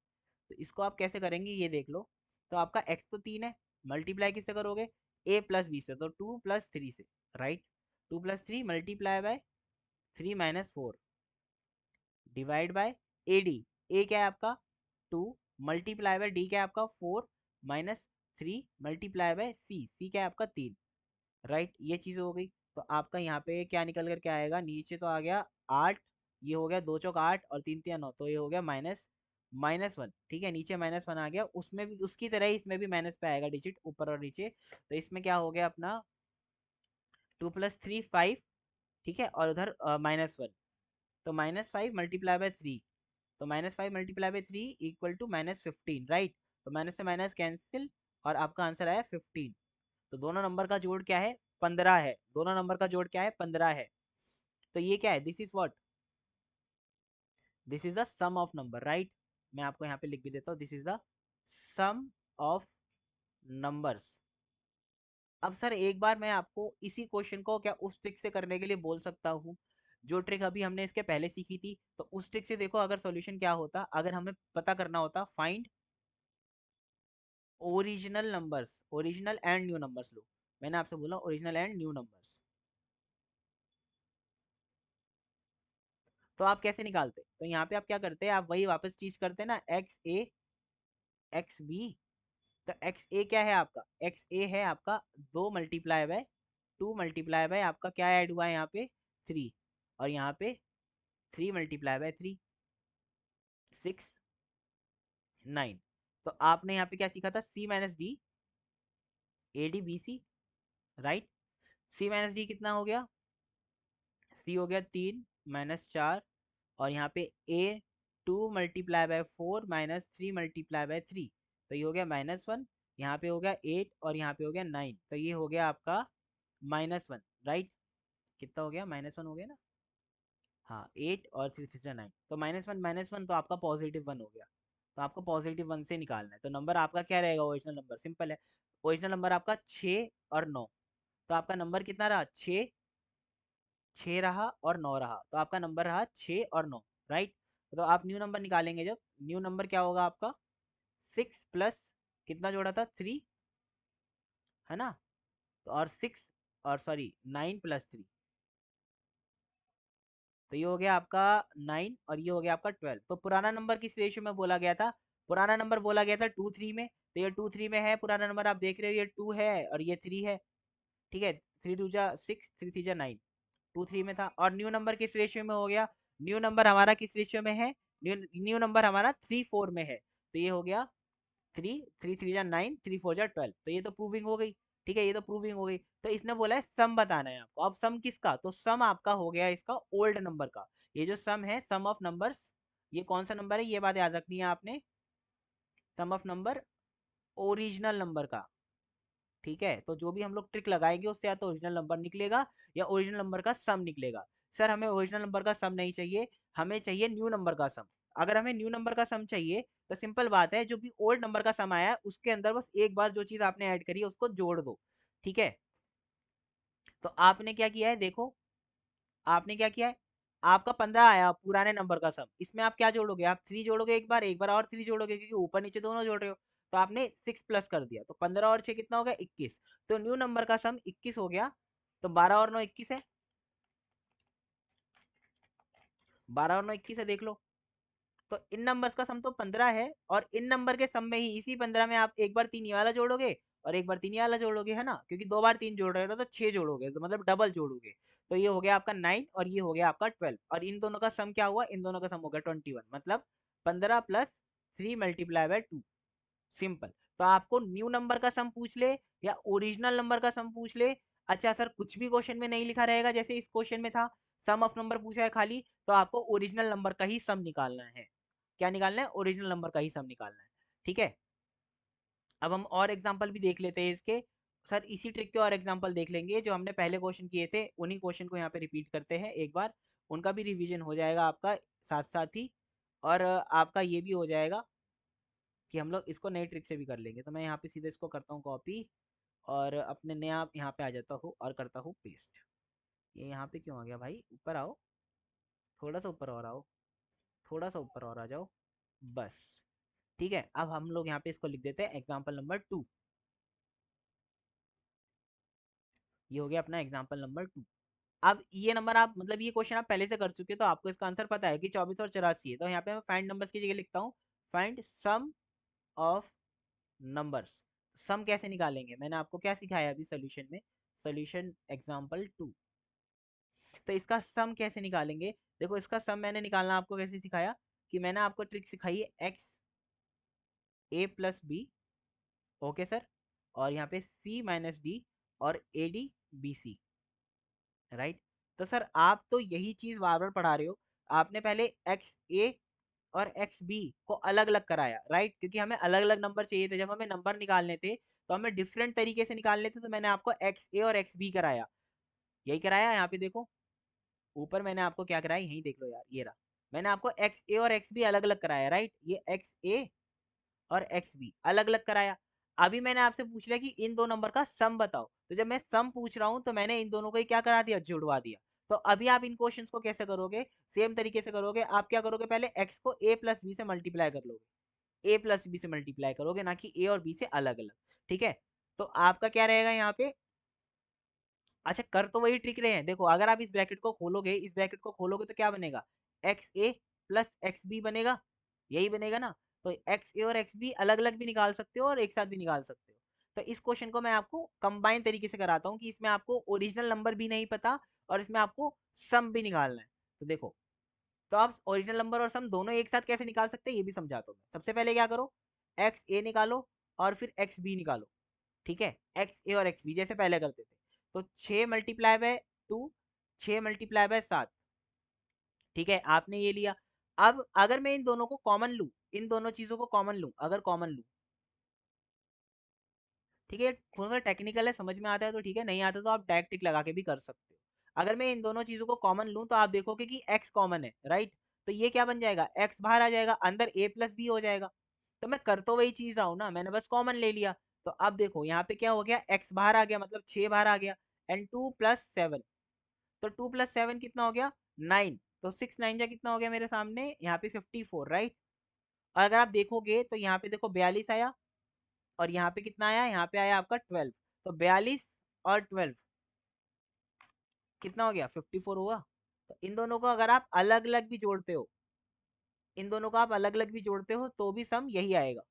तो इसको आप कैसे करेंगे ये देख लो। तो आपका x तो 3 है, मल्टीप्लाई किससे करोगे, a प्लस b से, तो 2 + 3 से, right. 2 + 3 multiply by 3 - 4 divide by a d. A क्या है आपका 2, मल्टीप्लाई बाय डी क्या है आपका 4 - 3 मल्टीप्लाई बाय सी, सी क्या है आपका 3, राइट। ये चीज़ हो गई। तो आपका यहाँ पे क्या निकल कर क्या आएगा, नीचे तो आ गया 8, ये हो गया 2 × 8 और 3 × 3 = 9, तो ये हो गया -1, ठीक है, नीचे -1 आ गया, उसमें भी उसकी तरह ही इसमें भी माइनस पे आएगा डिजिट ऊपर और नीचे। तो इसमें क्या हो गया अपना 2 + 3 5, ठीक है, और उधर -1, तो -5 मल्टीप्लाई बाय 3, तो -5 मल्टीप्लाई बाय 3 = -15, राइट। तो माइनस से माइनस कैंसिल और आपका आंसर आया 15। तो दोनों नंबर का जोड़ क्या है, 15 है, दोनों नंबर का जोड़ क्या है, 15 है। तो ये क्या है, this is what, this is the sum of number, right. मैं आपको यहाँ पे लिख भी देता हूँ, this is the sum of numbers. अब सर एक बार मैं आपको इसी क्वेश्चन को क्या उस ट्रिक से करने के लिए बोल सकता हूँ, जो ट्रिक अभी हमने इसके पहले सीखी थी। तो उस ट्रिक से देखो अगर सॉल्यूशन क्या होता, अगर हमें पता करना होता find original numbers, original and new numbers, लो मैंने आपसे बोला ओरिजिनल एंड न्यू नंबर्स, तो आप कैसे निकालते, तो यहाँ पे आप क्या करते हैं, आप वही वापस चीज करते हैं ना, एक्स ए एक्स बी। तो एक्स ए क्या है आपका, एक्स ए है आपका 2 × 2 आपका क्या ऐड हुआ है यहाँ पे 3, और यहाँ पे 3 × 3 6 9। तो आपने यहाँ पे क्या सीखा था, C - D AD BC, right. C - D कितना हो गया, सी हो गया 3 - 4, और यहाँ पे ए 2 × 4 - 3 × 3, तो ये हो गया -1, यहाँ पे हो गया 8 और यहाँ पे हो गया 9, तो ये हो गया आपका -1, राइट। कितना हो गया, -1 हो गया ना, हाँ 8 और 3 6 9, तो -1 तो आपका +1 हो गया। तो आपको +1 से निकालना है, तो नंबर आपका क्या रहेगा, ओरिजिनल नंबर, सिंपल है। ओरिजिनल नंबर आपका 6 और 9, तो आपका नंबर कितना रहा, 6 रहा और 9 रहा, तो आपका नंबर रहा 6 और 9, राइट। तो आप न्यू नंबर निकालेंगे, जब न्यू नंबर क्या होगा आपका 6 प्लस कितना जोड़ा था 3, है ना, तो और 6 और सॉरी 9 + 3, तो ये हो गया आपका 9 और ये हो गया आपका 12। तो पुराना नंबर किस रेशियो में बोला गया था, पुराना नंबर बोला गया था 2 3 में, तो ये 2 3 में है पुराना नंबर, आप देख रहे हो ये 2 है और ये 3 है, ठीक है, 3 2 जा 6 3 3 जा 9, 2 3 में था। और न्यू नंबर किस रेशियो में हो गया, न्यू नंबर हमारा किस रेशियो में है, न्यू नंबर हमारा 3 4 में है, तो ये हो गया 3 3 3 जा 9 3 4 जा 12, तो ये तो प्रूविंग हो गई, ठीक है, ये तो प्रूविंग हो गई। तो इसने बोला है सम बताना है आपको, अब सम किसका, तो सम आपका हो गया इसका ओल्ड नंबर का, ये जो सम है सम ऑफ नंबर्स, ये कौन सा नंबर है, ये बात याद रखनी है आपने, सम ऑफ नंबर ओरिजिनल नंबर का, ठीक है। तो जो भी हम लोग ट्रिक लगाएंगे उससे या तो ओरिजिनल नंबर निकलेगा या ओरिजिनल नंबर का सम निकलेगा। सर हमें ओरिजिनल नंबर का सम नहीं चाहिए, हमें चाहिए न्यू नंबर का सम। अगर हमें न्यू नंबर का सम चाहिए तो सिंपल बात है, जो भी ओल्ड नंबर का सम आया है उसके अंदर बस एक बार जो चीज आपने ऐड करी है उसको जोड़ दो, ठीक है। तो आपने क्या किया है देखो, आपने क्या किया है, आपका 15 आया पुराने नंबर का सम, इसमें आप क्या जोड़ोगे, आप 3 जोड़ोगे, एक बार और 3 जोड़ोगे, क्योंकि ऊपर नीचे दोनों जोड़ रहे हो, तो आपने 6 प्लस कर दिया, तो 15 और 6 कितना हो गया 21, तो न्यू नंबर का सम 21 हो गया। तो 12 और 9 21 है, 12 और 9 21 है, देख लो। तो इन नंबर्स का सम तो 15 है, और इन नंबर के सम में ही इसी 15 में आप एक बार 3 ये वाला जोड़ोगे और एक बार 3 ये वाला जोड़ोगे, है ना, क्योंकि 2 बार 3 जोड़ रहे हो तो 6 जोड़ोगे, तो मतलब डबल जोड़ोगे। तो ये हो गया आपका 9 और ये हो गया आपका 12, और इन दोनों का सम क्या हुआ, इन दोनों का सम हो गया 21, मतलब 15 + 3 × 2, सिंपल। तो आपको न्यू नंबर का सम पूछ ले या ओरिजिनल नंबर का सम पूछ ले, अच्छा सर कुछ भी क्वेश्चन में नहीं लिखा रहेगा जैसे इस क्वेश्चन में था, सम ऑफ नंबर पूछा है खाली, तो आपको ओरिजिनल नंबर का ही सम निकालना है। क्या निकालना है, ओरिजिनल नंबर का ही सम निकालना है, ठीक है। अब हम और एग्जांपल भी देख लेते हैं इसके, सर इसी ट्रिक के और एग्जांपल देख लेंगे, जो हमने पहले क्वेश्चन किए थे उन्हीं क्वेश्चन को यहाँ पे रिपीट करते हैं एक बार, उनका भी रिवीजन हो जाएगा आपका साथ साथ ही, और आपका ये भी हो जाएगा कि हम लोग इसको नई ट्रिक से भी कर लेंगे। तो मैं यहाँ पे सीधे इसको करता हूँ कॉपी, और अपने नया यहाँ पे आ जाता हूँ और करता हूँ पेस्ट। ये यहाँ पे क्यों आ गया भाई, ऊपर आओ, थोड़ा सा ऊपर और आओ, थोड़ा सा ऊपर और आ जाओ, बस। ठीक है, अब हम लोग यहाँ पे इसको लिख देते हैं एग्जाम्पल नंबर 2। ये हो गया अपना एग्जाम्पल नंबर 2। अब ये नंबर आप मतलब ये क्वेश्चन आप पहले से कर चुके हो तो आपको इसका आंसर पता है कि 24 और 84 है, तो यहाँ पे मैं फाइंड नंबर्स की जगह लिखता हूँ फाइंड सम ऑफ नंबर्स। सम कैसे निकालेंगे, मैंने आपको क्या सिखाया अभी सोल्यूशन में, सोल्यूशन एग्जाम्पल 2। तो इसका सम कैसे निकालेंगे, देखो इसका सम मैंने निकालना आपको कैसे सिखाया कि मैंने आपको ट्रिक सिखाई है x a plus b, okay sir, और यहाँ पे सी माइनस डी और a d b c, right. तो सर आप तो यही चीज बार बार पढ़ा रहे हो, आपने पहले एक्स ए और एक्स बी को अलग अलग कराया, राइट, क्योंकि हमें अलग अलग नंबर चाहिए थे, जब हमें नंबर निकालने थे तो हमें डिफरेंट तरीके से निकालने थे, तो मैंने आपको एक्स ए और एक्स बी कराया, यही कराया यहाँ पे देखो, ऊपर मैंने आपको क्या कराया यही देख लो यार, ये रहा, मैंने आपको एक्स ए और एक्स बी अलग अलग कराया, राइट, ये एक्स ए और एक्स बी अलग अलग कराया। अभी मैंने आपसे पूछ लिया कि इन दो नंबर का सम बताओ, तो जब मैं सम पूछ रहा हूं तो मैंने इन दोनों को ही क्या करा दिया, जुड़वा दिया। तो अभी आप इन क्वेश्चंस को कैसे करोगे, सेम तरीके से करोगे, आप क्या करोगे, पहले x को a प्लस बी से मल्टीप्लाई कर लोगे, a प्लस बी से मल्टीप्लाई करोगे, ना कि a और b से अलग अलग, ठीक है। तो आपका क्या रहेगा यहाँ पे, अच्छा कर तो वही ट्रिक रहे हैं, देखो अगर आप इस ब्रैकेट को खोलोगे, इस ब्रैकेट को खोलोगे तो क्या बनेगा, x a plus x B बनेगा, यही बनेगा ना। तो एक्स ए और एक्स बी अलग अलग भी निकाल सकते हो और एक साथ भी निकाल सकते हो। तो इस क्वेश्चन को मैं आपको कंबाइन तरीके से कराता हूँ कि इसमें आपको ओरिजिनल नंबर भी नहीं पता और इसमें आपको सम भी निकालना है। तो देखो, तो आप ओरिजिनल नंबर और सम दोनों एक साथ कैसे निकाल सकते हैं ये भी समझाता हूँ। सबसे पहले क्या करो, एक्स ए निकालो और फिर एक्स बी निकालो, ठीक है, एक्स ए और एक्स बी जैसे पहले करते थे। तो 6 × 2, 6 × 7, ठीक है, आपने ये लिया। अब अगर मैं इन दोनों को कॉमन लूं, इन दोनों चीजों को कॉमन लूं, अगर कॉमन लूं, ठीक है, थोड़ा सा टेक्निकल है, समझ में आता है तो ठीक है, नहीं आता तो आप डायरेक्ट टिक लगा के भी कर सकते हो। अगर मैं इन दोनों चीजों को कॉमन लूं तो आप देखोगे कि x कॉमन है, राइट, तो ये क्या बन जाएगा, x बाहर आ जाएगा, अंदर a प्लस बी हो जाएगा। तो मैं कर तो वही चीज रहा हूँ ना, मैंने बस कॉमन ले लिया। तो अब देखो यहाँ पे क्या हो गया, x बाहर आ गया मतलब 6 बाहर आ गया, एंड 2 + 7, तो 2 + 7 कितना हो गया, 9। तो 6 9 जा कितना हो गया मेरे सामने यहाँ पे 54, राइट। और अगर आप देखोगे तो यहाँ पे देखो 42 आया, और यहाँ पे कितना आया, यहाँ पे आया आपका 12। तो 42 और 12 कितना हो गया, 54 हुआ। तो इन दोनों को अगर आप अलग अलग भी जोड़ते हो, इन दोनों को आप अलग अलग भी जोड़ते हो तो भी सम यही आएगा।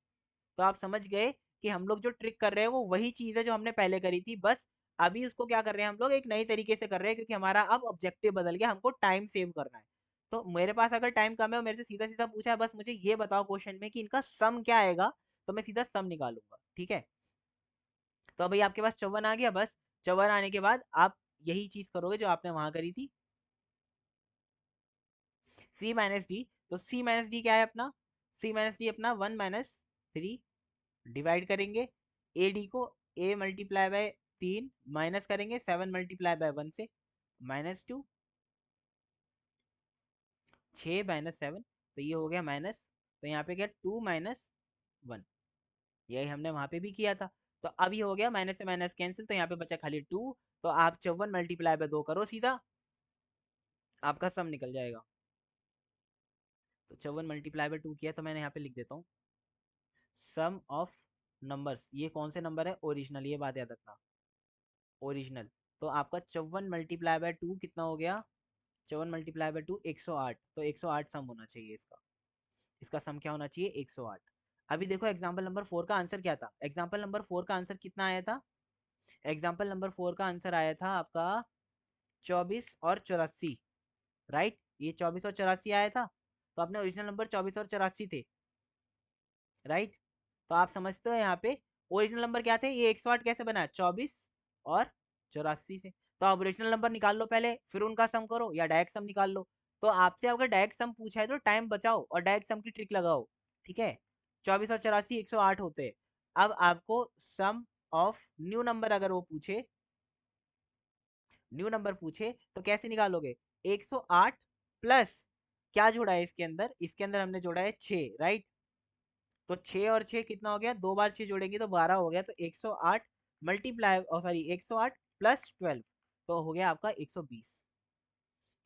तो आप समझ गए कि हम लोग जो ट्रिक कर रहे हैं वो वही चीज है जो हमने पहले करी थी, बस अभी उसको क्या कर रहे हैं हम लोग एक नई तरीके से कर रहे हैं, क्योंकि हमारा अब ऑब्जेक्टिव बदल गया, हमको टाइम सेव करना है। तो मेरे पास अगर टाइम कम है और मेरे से सीधा सीधा पूछा है बस मुझे ये बताओ क्वेश्चन में कि इनका सम क्या आएगा, तो मैं सीधा सम निकालूंगा, ठीक है। तो अभी आपके पास 54 आ गया, बस 54 आने के बाद आप यही चीज करोगे जो आपने वहां करी थी, सी माइनस डी। तो सी माइनस डी क्या है अपना, सी माइनस डी अपना 1 - 3, डिवाइड करेंगे ए डी को, ए मल्टीप्लाई बाय 3 माइनस करेंगे 7 मल्टीप्लाई बाय 1 से -2, 6 - 7, तो ये हो गया माइनस, तो यहाँ पे क्या 2 - 1, यही हमने वहां पे भी किया था। तो अभी हो गया माइनस से माइनस कैंसिल, तो यहाँ पे बचा खाली 2। तो आप 54 मल्टीप्लाई बाय 2 करो सीधा, आपका सम निकल जाएगा। तो 54 मल्टीप्लाई बाय 2 किया, तो मैंने यहाँ पे लिख देता हूँ सम ऑफ नंबर्स, ये कौन से नंबर है, ओरिजिनल, ये बात याद रखना, ओरिजिनल। तो आपका 54 मल्टीप्लाई बाय 2 कितना हो गया, 54 × 2 108, तो 108 सम होना चाहिए इसका, इसका सम क्या होना चाहिए, 108। अभी देखो एग्जाम्पल नंबर 4 का आंसर क्या था, एग्जाम्पल नंबर 4 का आंसर कितना आया था, एग्जाम्पल नंबर 4 का आंसर आया था आपका 24 और 84, राइट, ये 24 और 84 आया था। तो अपने ओरिजिनल नंबर 24 और 84 थे, राइट। तो आप समझते हो यहाँ पे ओरिजिनल नंबर क्या थे, ये 108 कैसे बना, 24 और 84 से। तो आप ओरिजिनल नंबर निकाल लो पहले, फिर उनका सम करो या डायरेक्ट सम निकाल लो। तो आपसे अगर डायरेक्ट सम पूछा है तो टाइम बचाओ और डायरेक्ट सम की ट्रिक लगाओ, ठीक है। 24 और 84 108 होते हैं। अब आपको सम ऑफ न्यू नंबर अगर वो पूछे, न्यू नंबर पूछे तो कैसे निकालोगे, 108 प्लस क्या जोड़ा है इसके अंदर, इसके अंदर हमने जोड़ा है 6, राइट। तो 6 और 6 कितना हो गया, 2 बार 6 जोड़ेंगे तो 12 हो गया, तो 108 मल्टीप्लाई, सॉरी 108 प्लस 12, तो हो गया आपका 120।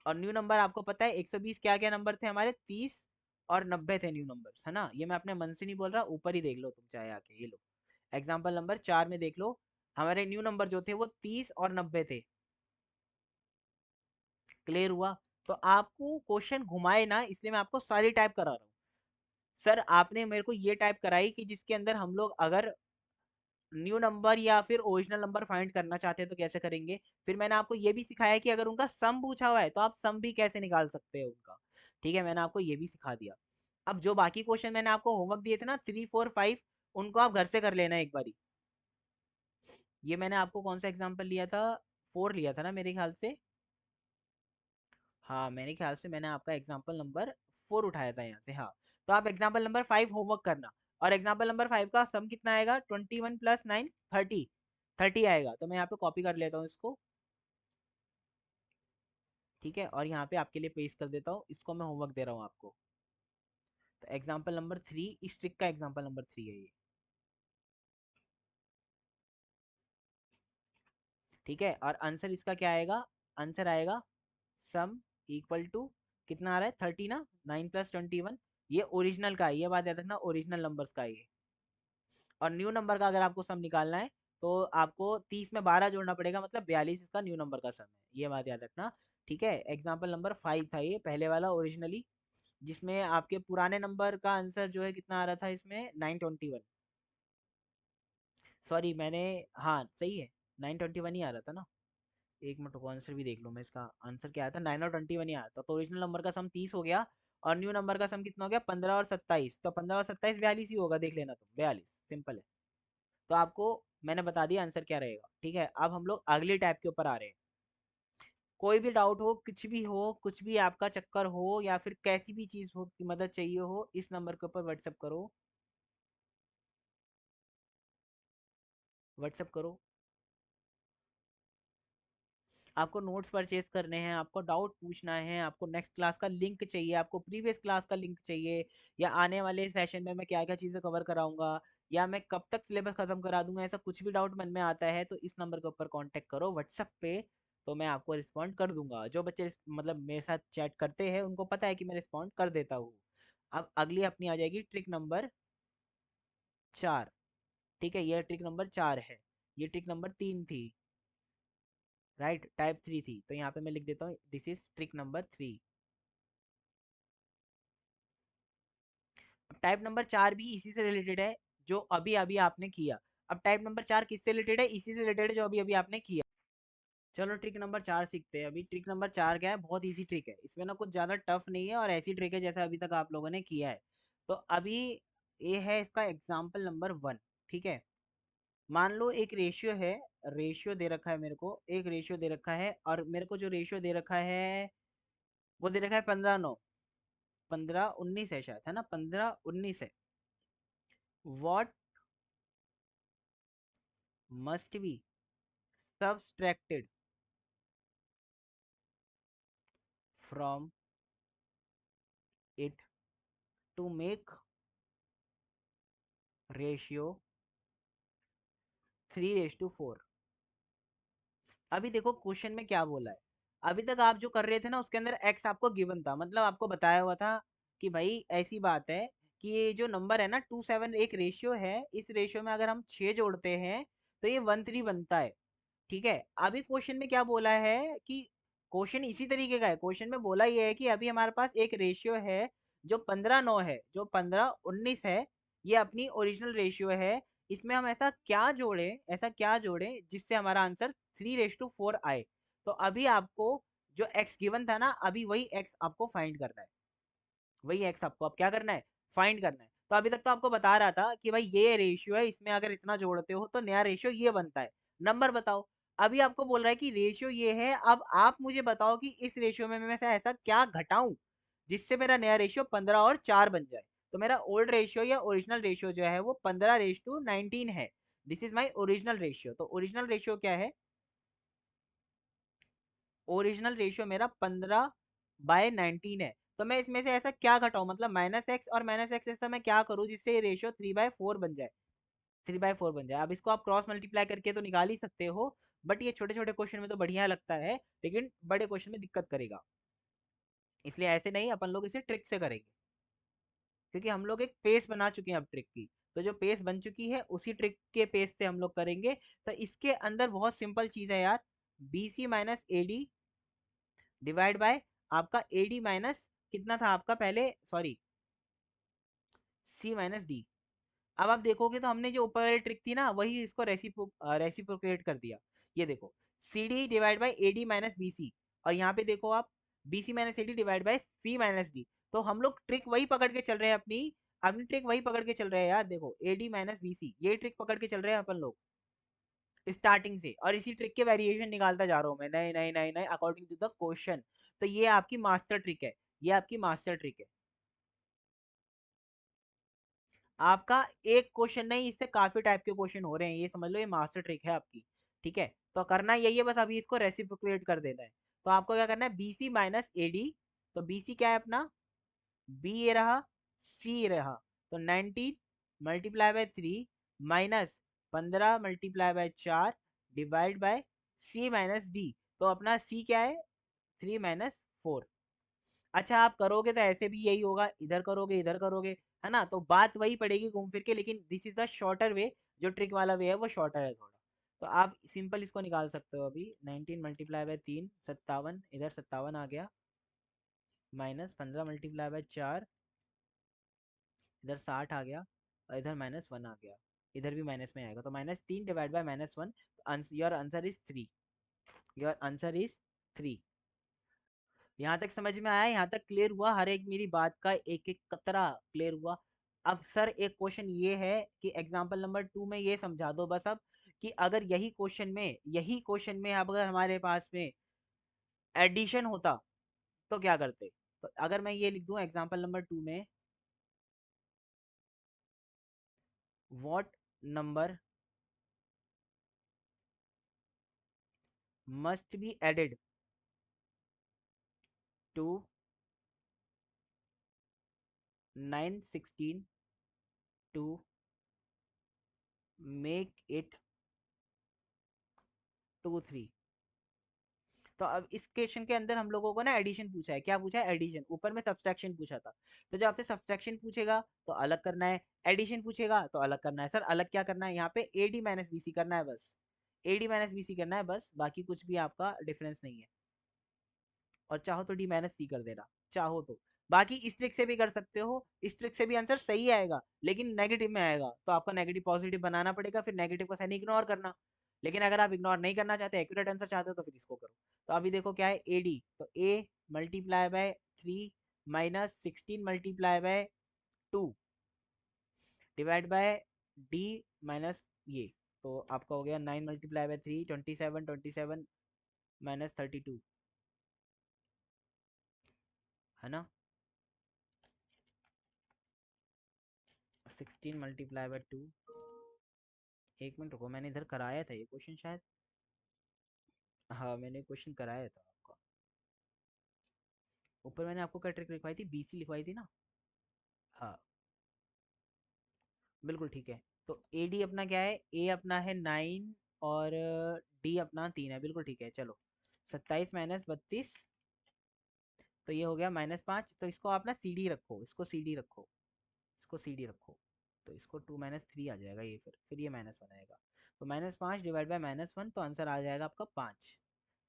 और न्यू नंबर आपको पता है 120 क्या क्या नंबर थे हमारे, 30 और 90 थे न्यू नंबर्स, है ना। ये मैं अपने मन से नहीं बोल रहा, ऊपर ही देख लो तुम चाहे आके, ये लो एग्जाम्पल नंबर 4 में देख लो। हमारे न्यू नंबर जो थे वो 30 और 90 थे। क्लियर हुआ। तो आपको क्वेश्चन घुमाए ना, इसलिए मैं आपको सारी टाइप करा रहा हूँ। सर आपने मेरे को ये टाइप कराई कि जिसके अंदर हम लोग अगर न्यू नंबर या फिर ओरिजिनल नंबर फाइंड करना चाहते हैं तो कैसे करेंगे। फिर मैंने आपको ये भी सिखाया कि अगर उनका सम पूछा हुआ है तो आप सम भी कैसे निकाल सकते हो उनका। ठीक है, मैंने आपको ये भी सिखा दिया। अब जो बाकी क्वेश्चन मैंने आपको होमवर्क दिए थे ना 3 4 5, उनको आप घर से कर लेना एक बारी। ये मैंने आपको कौन सा एग्जाम्पल लिया था, 4 लिया था ना मेरे ख्याल से। हाँ मेरे ख्याल से मैंने आपका एग्जाम्पल नंबर 4 उठाया था यहाँ से, हाँ। तो आप एग्जाम्पल नंबर 5 होमवर्क करना। और एग्जाम्पल नंबर 5 का सम कितना आएगा, 21 + 9 30। 30 आएगा, तो मैं यहाँ पे कॉपी कर लेता हूँ इसको। ठीक है, और यहाँ पे आपके लिए पेस्ट कर देता हूँ, इसको मैं होमवर्क दे रहा हूँ आपको। तो एग्जाम्पल नंबर 3, इस ट्रिक का एग्जाम्पल नंबर 3 है ये। ठीक है, और आंसर इसका क्या आएगा, आंसर आएगा सम इक्वल टू कितना आ रहा है 30 ना, 9 + 21। ये ओरिजिनल का है, ये बात याद रखना, ओरिजिनल नंबर्स का है ये। और न्यू नंबर का अगर आपको सम निकालना है तो आपको 30 में 12 जोड़ना पड़ेगा, मतलब 42 इसका न्यू नंबर का सम है, ये बात याद रखना। ठीक है, एग्जाम्पल नंबर 5 था ये पहले वाला ओरिजिनली, जिसमें आपके पुराने नंबर का आंसर जो है कितना आ रहा था इसमें 921। सॉरी मैंने, हाँ सही है, 921 ही आ रहा था ना। एक मिनट को आंसर भी देख लो, मैं इसका आंसर क्या आया था, 9 और 21 ही आया था। तो ओरिजिनल नंबर का सम 30 हो गया, और न्यू नंबर का सम कितना हो गया 15 और 27। तो 15 और 27 42 ही होगा, देख लेना तुम, 42 सिंपल है। तो आपको मैंने बता दिया आंसर क्या रहेगा। ठीक है, अब हम लोग अगली टाइप के ऊपर आ रहे हैं। कोई भी डाउट हो, कुछ भी हो, कुछ भी आपका चक्कर हो, या फिर कैसी भी चीज़ हो की मदद चाहिए हो, इस नंबर के ऊपर व्हाट्सअप करो, व्हाट्सअप करो। आपको नोट्स परचेज करने हैं, आपको डाउट पूछना है, आपको नेक्स्ट क्लास का लिंक चाहिए, आपको प्रीवियस क्लास का लिंक चाहिए, या आने वाले सेशन में मैं क्या क्या चीज़ें कवर कराऊंगा, या मैं कब तक सिलेबस खत्म करा दूंगा, ऐसा कुछ भी डाउट मन में आता है तो इस नंबर के ऊपर कांटेक्ट करो व्हाट्सएप पे। तो मैं आपको रिस्पॉन्ड कर दूंगा। जो बच्चे मतलब मेरे साथ चैट करते हैं उनको पता है कि मैं रिस्पॉन्ड कर देता हूँ। अब अगली अपनी आ जाएगी ट्रिक नंबर 4। ठीक है, ये ट्रिक नंबर 4 है। ये ट्रिक नंबर 3 थी, राइट, टाइप 3 थी, तो यहाँ पे मैं लिख देता हूँ दिस इज ट्रिक नंबर 3। अब टाइप नंबर 4 भी इसी से रिलेटेड है जो अभी अभी आपने किया। अब टाइप नंबर 4 किससे रिलेटेड है, इसी से रिलेटेड है जो अभी अभी आपने किया। चलो ट्रिक नंबर 4 सीखते हैं। अभी ट्रिक नंबर 4 क्या है, बहुत इजी ट्रिक है, इसमें ना कुछ ज़्यादा टफ नहीं है, और ऐसी ट्रिक है जैसा अभी तक आप लोगों ने किया है। तो अभी ये है इसका एग्जाम्पल नंबर 1। ठीक है, मान लो एक रेशियो है, रेशियो दे रखा है मेरे को, एक रेशियो दे रखा है, और मेरे को जो रेशियो दे रखा है वो दे रखा है 15 9, 15 19 है शायद, है ना, 15 19 है। What must be subtracted from it to make ratio 3:4। अभी देखो क्वेश्चन में क्या बोला है। अभी तक आप जो कर रहे थे ना उसके अंदर एक्स आपको गिवन था, मतलब आपको बताया हुआ था कि भाई ऐसी बात है कि ये जो नंबर है ना 2 7 एक रेशियो है, इस रेशियो में अगर हम 6 जोड़ते हैं तो ये 1 3 बनता है। ठीक है, अभी क्वेश्चन में क्या बोला है कि क्वेश्चन इसी तरीके का है। क्वेश्चन में बोला ये है कि अभी हमारे पास एक रेशियो है जो 15 9 है, जो 15 19 है, ये अपनी ओरिजिनल रेशियो है। इसमें हम ऐसा क्या जोड़े, ऐसा क्या जोड़े जिससे हमारा आंसर 3:4 आए। तो अभी आपको जो एक्स गिवन था ना, अभी वही एक्स आपको फाइंड करना है, वही एक्स आपको अब क्या करना है, फाइंड करना है। तो अभी तक तो आपको बता रहा था कि भाई ये रेशियो है, इसमें अगर इतना जोड़ते हो तो नया रेशियो ये बनता है, नंबर बताओ। अभी आपको बोल रहा है कि रेशियो ये है, अब आप मुझे बताओ कि इस रेशियो में मैं से ऐसा क्या घटाऊं जिससे मेरा नया रेशियो 15 और 4 बन जाए। तो मेरा ओल्ड रेशियो या ओरिजिनल रेशियो जो है वो 15:19 है। This is my original ratio. तो ओरिजिनल रेशियो क्या है, ओरिजिनल रेशियो मेरा 15/19 है। तो मैं इसमें से ऐसा क्या घटाऊं, मतलब -x और -x ऐसा मैं क्या करूं जिससे ये रेशियो 3/4 बन जाए, 3/4 बन जाए। अब इसको आप क्रॉस मल्टीप्लाई करके तो निकाल ही सकते हो, बट ये छोटे छोटे क्वेश्चन में तो बढ़िया लगता है, लेकिन बड़े क्वेश्चन में दिक्कत करेगा, इसलिए ऐसे नहीं, अपन लोग इसे ट्रिक से करेंगे। क्योंकि हम लोग एक पेस बना चुके हैं अब ट्रिक की। तो जो पेस बन चुकी है उसी ट्रिक के पेस से हम लोग करेंगे। तो इसके अंदर बहुत सिंपल चीज है यार, b c minus a d divide by आपका ए डी माइनस कितना था आपका पहले, सॉरी, सी माइनस डी। अब आप देखोगे तो हमने जो ऊपर वाली ट्रिक थी ना वही इसको रेसिप्रोकेट कर दिया। ये देखो, c d divide by a D minus B c, और यहाँ पे देखो आप b c minus a d divide by c minus D. तो हम लोग ट्रिक वही पकड़ के चल रहे हैं, अपनी अपनी ट्रिक वही पकड़ के चल रहे हैं यार। देखो a D minus B c, ये ट्रिक पकड़ के चल रहे हैं अपन लोग स्टार्टिंग से, और इसी ट्रिक के वेरिएशन निकालता जा रहा हूँ मैं, नए नए नए नए अकॉर्डिंग टू द क्वेश्चन। तो ये आपकी मास्टर ट्रिक है, ये आपकी मास्टर ट्रिक है। आपका एक क्वेश्चन नहीं, इससे काफी टाइप के क्वेश्चन हो रहे हैं, ये समझ लो ये मास्टर ट्रिक है आपकी। ठीक है, तो करना यही है बस, अभी इसको रेसिप्रोकेट कर देना है। तो आपको क्या करना है, b c minus a d. तो बी सी क्या है अपना, बी ये रहा, सी ये रहा। तो 19 multiply by 3 minus 15 multiply by 4 divide by C minus D. तो अपना सी क्या है, 3 - 4। अच्छा आप करोगे तो ऐसे भी यही होगा, इधर करोगे इधर करोगे, है ना, तो बात वही पड़ेगी घूम फिर के, लेकिन दिस इज द शॉर्टर वे। जो ट्रिक वाला वे है वो शॉर्टर है थोड़ा। तो आप सिंपल इसको निकाल सकते हो अभी, 19 मल्टीप्लाई बाय 3 57, इधर 57 आ गया, माइनस 15 मल्टीप्लाई बाय 4, इधर 60 आ गया, और इधर -1 आ गया, इधर भी माइनस में आएगा, तो -3 divide by -1। Your answer is 3, your answer is 3। यहाँ तक समझ में आया, यहाँ तक क्लियर हुआ, हर एक मेरी बात का एक एक कतरा क्लियर हुआ। अब सर एक क्वेश्चन ये है कि एग्जाम्पल नंबर 2 में ये समझा दो बस अब, कि अगर यही क्वेश्चन में अब अगर हमारे पास में एडिशन होता तो क्या करते। तो अगर मैं ये लिख दूं एग्जाम्पल नंबर 2 में, what number must be added to 916 to make it 23। तो अब इस क्वेश्चन के अंदर हम लोगों को ना एडिशन पूछा है, क्या पूछा है, एडिशन। ऊपर में सब्सट्रैक्शन पूछा था। तो जब आपसे सब्सट्रैक्शन पूछेगा तो अलग करना है, एडिशन पूछेगा तो अलग करना है। सर अलग क्या करना है, यहाँ पे A D minus B C करना है बस, A D minus B C करना है बस, बाकी कुछ भी आपका डिफरेंस नहीं है। और चाहो तो डी माइनस सी कर देना, चाहो तो। बाकी इस ट्रिक से भी कर सकते हो, इस ट्रिक से भी आंसर सही आएगा, लेकिन नेगेटिव में आएगा, तो आपको नेगेटिव पॉजिटिव बनाना पड़ेगा, फिर नेगेटिव का साइन इग्नोर करना। लेकिन अगर आप इग्नोर नहीं करना चाहते, एक्यूरेट आंसर चाहते हो, तो फिर इसको करो। तो अभी देखो क्या है, ए डी, तो a multiply by 3 minus 16 multiply by 2 divide by d minus ये। तो आपका हो गया 9 मल्टीप्लाई बाय 3 27, 27 माइनस 32, है ना। 16 मल्टीप्लाई बाय 2, एक मिनट रुको, मैंने इधर कराया था ये क्वेश्चन शायद। हाँ मैंने क्वेश्चन कराया था आपका, ऊपर मैंने आपको क्या ट्रिक लिखवाई थी, बीसी लिखवाई थी ना। हाँ बिल्कुल ठीक है। तो ए डी अपना क्या है, ए अपना है 9, और डी अपना 3 है, बिल्कुल ठीक है। चलो 27 - 32, तो ये हो गया -5। तो इसको आप ना सी डी रखो, इसको सी डी रखो, इसको सी डी रखो। तो इसको 2 - 3 आ जाएगा ये, फिर ये -1 आएगा। तो -5 डिवाइड बाय -1, तो आंसर आ जाएगा आपका 5।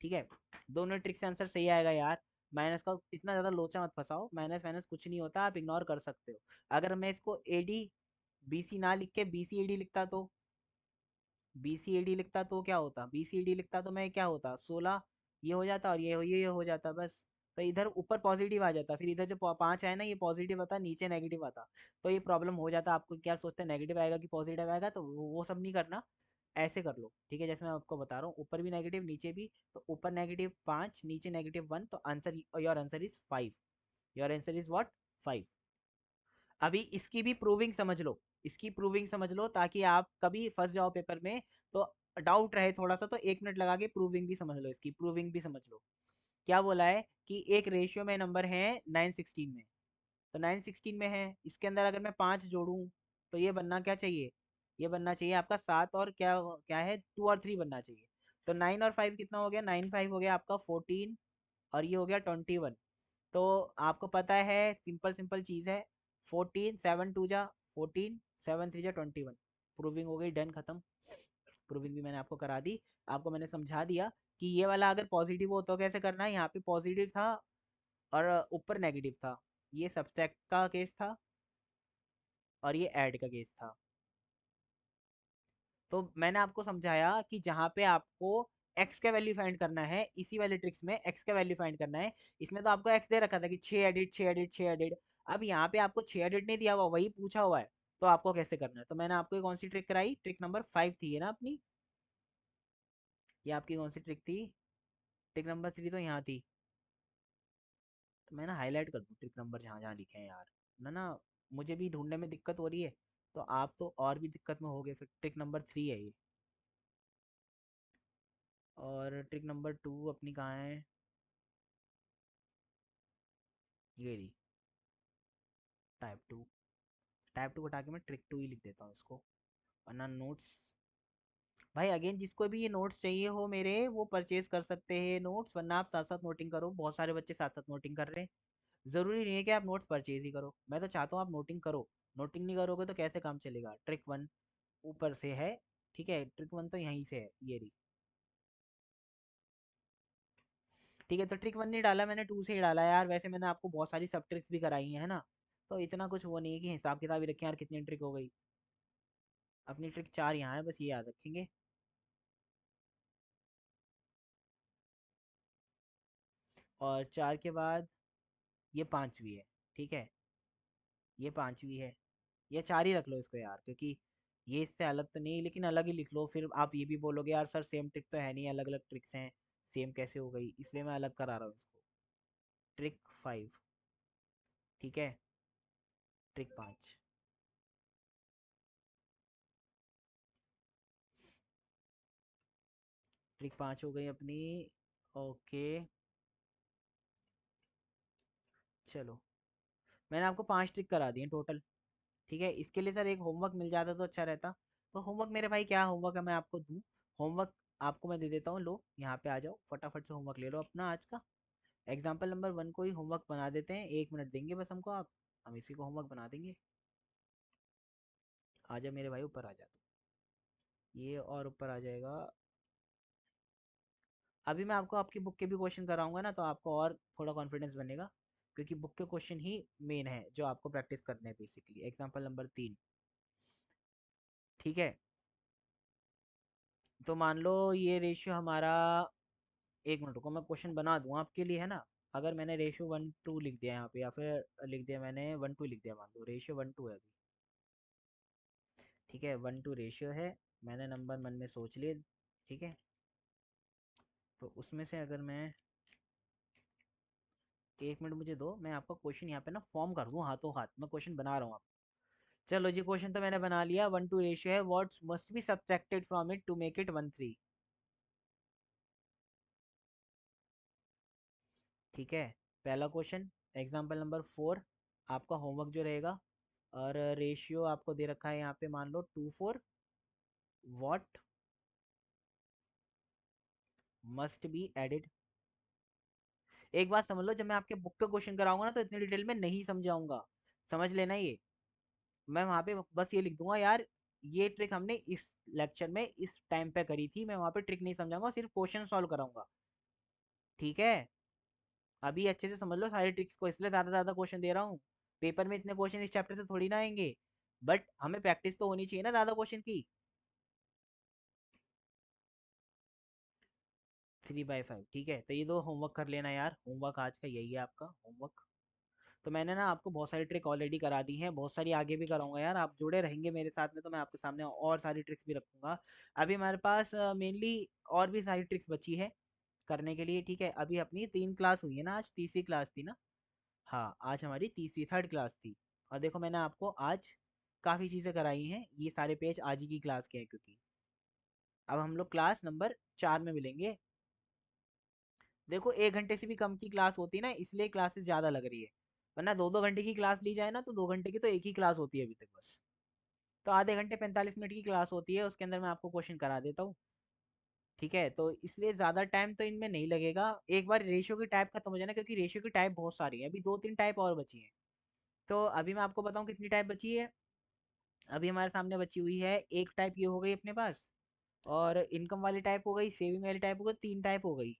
ठीक है, दोनों ट्रिक से आंसर सही आएगा यार। माइनस का इतना ज़्यादा लोचा मत फंसाओ, माइनस माइनस कुछ नहीं होता, आप इग्नोर कर सकते हो। अगर मैं इसको ए डी बी सी ना लिख के बी सी ए डी लिखता, तो बी सी ए डी लिखता तो क्या होता, बी सी ए डी लिखता तो मैं क्या होता, 16 ये हो जाता, और ये हो जाता बस। तो इधर ऊपर पॉजिटिव आ जाता, फिर इधर जो 5 है ना ये पॉजिटिव आता, नीचे नेगेटिव आता। तो ये प्रॉब्लम हो जाता, आपको क्या सोचते हैं नेगेटिव आएगा कि पॉजिटिव आएगा, तो वो सब नहीं करना, ऐसे कर लो। ठीक है, जैसे मैं आपको बता रहा हूँ, ऊपर भी नेगेटिव नीचे भी। तो ऊपर -5 नीचे -1, तो answer, your answer is 5, your answer is what, 5। अभी इसकी भी प्रूविंग समझ लो, इसकी प्रूविंग समझ लो, ताकि आप कभी फंस जाओ पेपर में तो डाउट रहे थोड़ा सा, तो 1 मिनट लगा के प्रूविंग भी समझ लो, इसकी प्रूविंग भी समझ लो। क्या बोला है कि एक रेशियो में नंबर है 916 में, तो 916 में है, इसके अंदर अगर मैं 5 जोड़ूं तो ये बनना क्या चाहिए, ये बनना चाहिए आपका 7, और क्या क्या है 2 और 3 बनना चाहिए। तो 9 और 5 कितना हो गया, 9 5 हो गया आपका 14, और ये हो गया 21। तो आपको पता है सिंपल सिंपल चीज़ है, 14, 7 टू जा 14, 7 3 जा 21। प्रूविंग हो गई, डन, खत्म। प्रूविंग भी मैंने आपको करा दी। आपको मैंने समझा दिया कि ये वाला अगर पॉजिटिव हो तो कैसे करना है। यहाँ पे पॉजिटिव था और ऊपर नेगेटिव था। ये सब्सट्रैक्ट का केस था और ये ऐड का केस था। तो मैंने आपको समझाया कि जहाँ पे आपको x का वैल्यू फाइंड करना है, इसी वाले ट्रिक्स में x का वैल्यू फाइंड करना है। इसमें तो आपको x दे रखा था कि 6 एडिट 6 एडिट 6 एडिट। अब यहाँ पे आपको 6 एडिट नहीं दिया हुआ, वही पूछा हुआ है। तो आपको कैसे करना है, तो मैंने आपको ये कौन सी ट्रिक कराई, ट्रिक नंबर 5 थी, है ना अपनी। ये आपकी कौन सी ट्रिक थी, ट्रिक नंबर 3 तो यहाँ थी। तो मैं ना हाईलाइट कर दूँ ट्रिक नंबर जहाँ जहाँ लिखे हैं यार, ना मुझे भी ढूंढने में दिक्कत हो रही है। तो आप तो और भी दिक्कत में हो गए। फिर ट्रिक नंबर 3 है ये। और ट्रिक नंबर 2 अपनी कहाँ है, ये रही, टाइप 2। टाइप 2 हटा के मैं ट्रिक 2 ही लिख देता हूँ इसको, वरना नोट्स। भाई अगेन, जिसको भी ये नोट्स चाहिए हो मेरे, वो परचेज कर सकते हैं नोट्स, वरना आप साथ साथ नोटिंग करो। बहुत सारे बच्चे साथ साथ नोटिंग कर रहे हैं। ज़रूरी नहीं है कि आप नोट्स परचेज ही करो, मैं तो चाहता हूँ आप नोटिंग करो। नोटिंग नहीं करोगे तो कैसे काम चलेगा। ट्रिक 1 ऊपर से है, ठीक है, ट्रिक 1 तो यहीं से है, ये रही। ठीक है, तो ट्रिक 1 नहीं डाला मैंने, 2 से ही डाला यार। वैसे मैंने आपको बहुत सारी सब ट्रिक्स भी कराई हैं, है ना। तो इतना कुछ वो नहीं है कि हिसाब किताब ही रखें यार कितनी ट्रिक हो गई। अपनी ट्रिक 4 यहाँ है, बस ये याद रखेंगे। और 4 के बाद ये 5वीं है, ठीक है, ये 5वीं है। ये 4 ही रख लो इसको यार, क्योंकि ये इससे अलग तो नहीं, लेकिन अलग ही लिख लो। फिर आप ये भी बोलोगे यार सर सेम ट्रिक तो है नहीं, अलग अलग ट्रिक्स हैं, सेम कैसे हो गई, इसलिए मैं अलग करा रहा हूँ इसको। ट्रिक 5, ठीक है, ट्रिक 5। ट्रिक 5 हो गई अपनी। ओके, चलो, मैंने आपको 5 ट्रिक करा दी हैं टोटल। ठीक है, इसके लिए सर एक होमवर्क मिल जाता तो अच्छा रहता। तो होमवर्क मेरे भाई क्या होमवर्क है मैं आपको दूँ। होमवर्क आपको मैं दे देता हूँ, लो यहाँ पे आ जाओ, फटाफट से होमवर्क ले लो अपना आज का। एग्जाम्पल नंबर 1 को ही होमवर्क बना देते हैं, 1 मिनट देंगे बस हमको आप, हम इसी को होमवर्क बना देंगे। आ जा मेरे भाई, ऊपर आ जा तू। ये और ऊपर आ जाएगा। अभी मैं आपको आपकी बुक के भी क्वेश्चन कराऊंगा ना, तो आपको और थोड़ा कॉन्फिडेंस बनेगा, क्योंकि बुक के क्वेश्चन ही मेन है जो आपको प्रैक्टिस करने हैं बेसिकली। एग्जाम्पल नंबर 3, ठीक है। तो मान लो ये रेशियो हमारा, 1 मिनट रुको, मैं क्वेश्चन बना दूँ आपके लिए, है ना। अगर मैंने रेशियो 1:2 लिख दिया यहाँ पे, या फिर लिख दिया मैंने 1:2 लिख दिया, मान लो रेशियो 1:2 है अभी, ठीक है, 1:2 रेशियो है। मैंने नंबर मन में सोच लिए, ठीक है। तो उसमें से अगर मैं, 1 मिनट मुझे दो, मैं आपका क्वेश्चन यहाँ पे ना फॉर्म कर दूँ हाथों हाथ, मैं क्वेश्चन बना रहा हूँ आप। चलो जी, क्वेश्चन तो मैंने बना लिया। 1:2 रेशियो है, what must be subtracted from it to make it 1:3। ठीक है, पहला क्वेश्चन। एग्जाम्पल नंबर 4, आपका होमवर्क जो रहेगा, और रेशियो आपको दे रखा है यहाँ पे, मान लो 2:4, व्हाट मस्ट बी एडिड। एक बात समझ लो, जब मैं आपके बुक का क्वेश्चन कराऊंगा ना, तो इतनी डिटेल में नहीं समझाऊंगा, समझ लेना ये। मैं वहाँ पे बस ये लिख दूंगा यार, ये ट्रिक हमने इस लेक्चर में इस टाइम पे करी थी। मैं वहाँ पे ट्रिक नहीं समझाऊंगा, सिर्फ क्वेश्चन सॉल्व कराऊंगा, ठीक है। अभी अच्छे से समझ लो सारी ट्रिक्स को, इसलिए ज़्यादा ज़्यादा क्वेश्चन दे रहा हूँ। पेपर में इतने क्वेश्चन इस चैप्टर से थोड़ी ना आएंगे, बट हमें प्रैक्टिस तो होनी चाहिए ना ज़्यादा क्वेश्चन की। 3/5, ठीक है। तो ये दो होमवर्क कर लेना यार, होमवर्क आज का यही है आपका होमवर्क। तो मैंने ना आपको बहुत सारी ट्रिक ऑलरेडी करा दी हैं, बहुत सारी आगे भी कराऊंगा यार, आप जुड़े रहेंगे मेरे साथ में तो मैं आपके सामने और सारी ट्रिक्स भी रखूंगा। अभी हमारे पास मेनली और भी सारी ट्रिक्स बची है करने के लिए, ठीक है। अभी अपनी 3 क्लास हुई है ना, आज तीसरी क्लास थी ना। हाँ, आज हमारी तीसरी थर्ड क्लास थी। और देखो मैंने आपको आज काफ़ी चीज़ें कराई हैं, ये सारे पेज आज ही की क्लास के हैं, क्योंकि अब हम लोग क्लास नंबर 4 में मिलेंगे। देखो 1 घंटे से भी कम की क्लास होती है ना, इसलिए क्लासेस ज़्यादा लग रही है, वरना 2-2 घंटे की क्लास ली जाए ना, तो 2 घंटे की तो एक ही क्लास होती है अभी तक बस। तो आधे घंटे 45 मिनट की क्लास होती है, उसके अंदर मैं आपको क्वेश्चन करा देता हूँ, ठीक है। तो इसलिए ज़्यादा टाइम तो इनमें नहीं लगेगा। एक बार रेशियो की टाइप खत्म हो जाए ना, क्योंकि रेशियो की टाइप बहुत सारी है, अभी 2-3 टाइप और बची हैं, तो अभी मैं आपको बताऊं कितनी टाइप बची है। अभी हमारे सामने बची हुई है एक टाइप, ये हो गई अपने पास। और इनकम वाली टाइप हो गई, सेविंग वाली टाइप हो गई, तीन टाइप हो गई।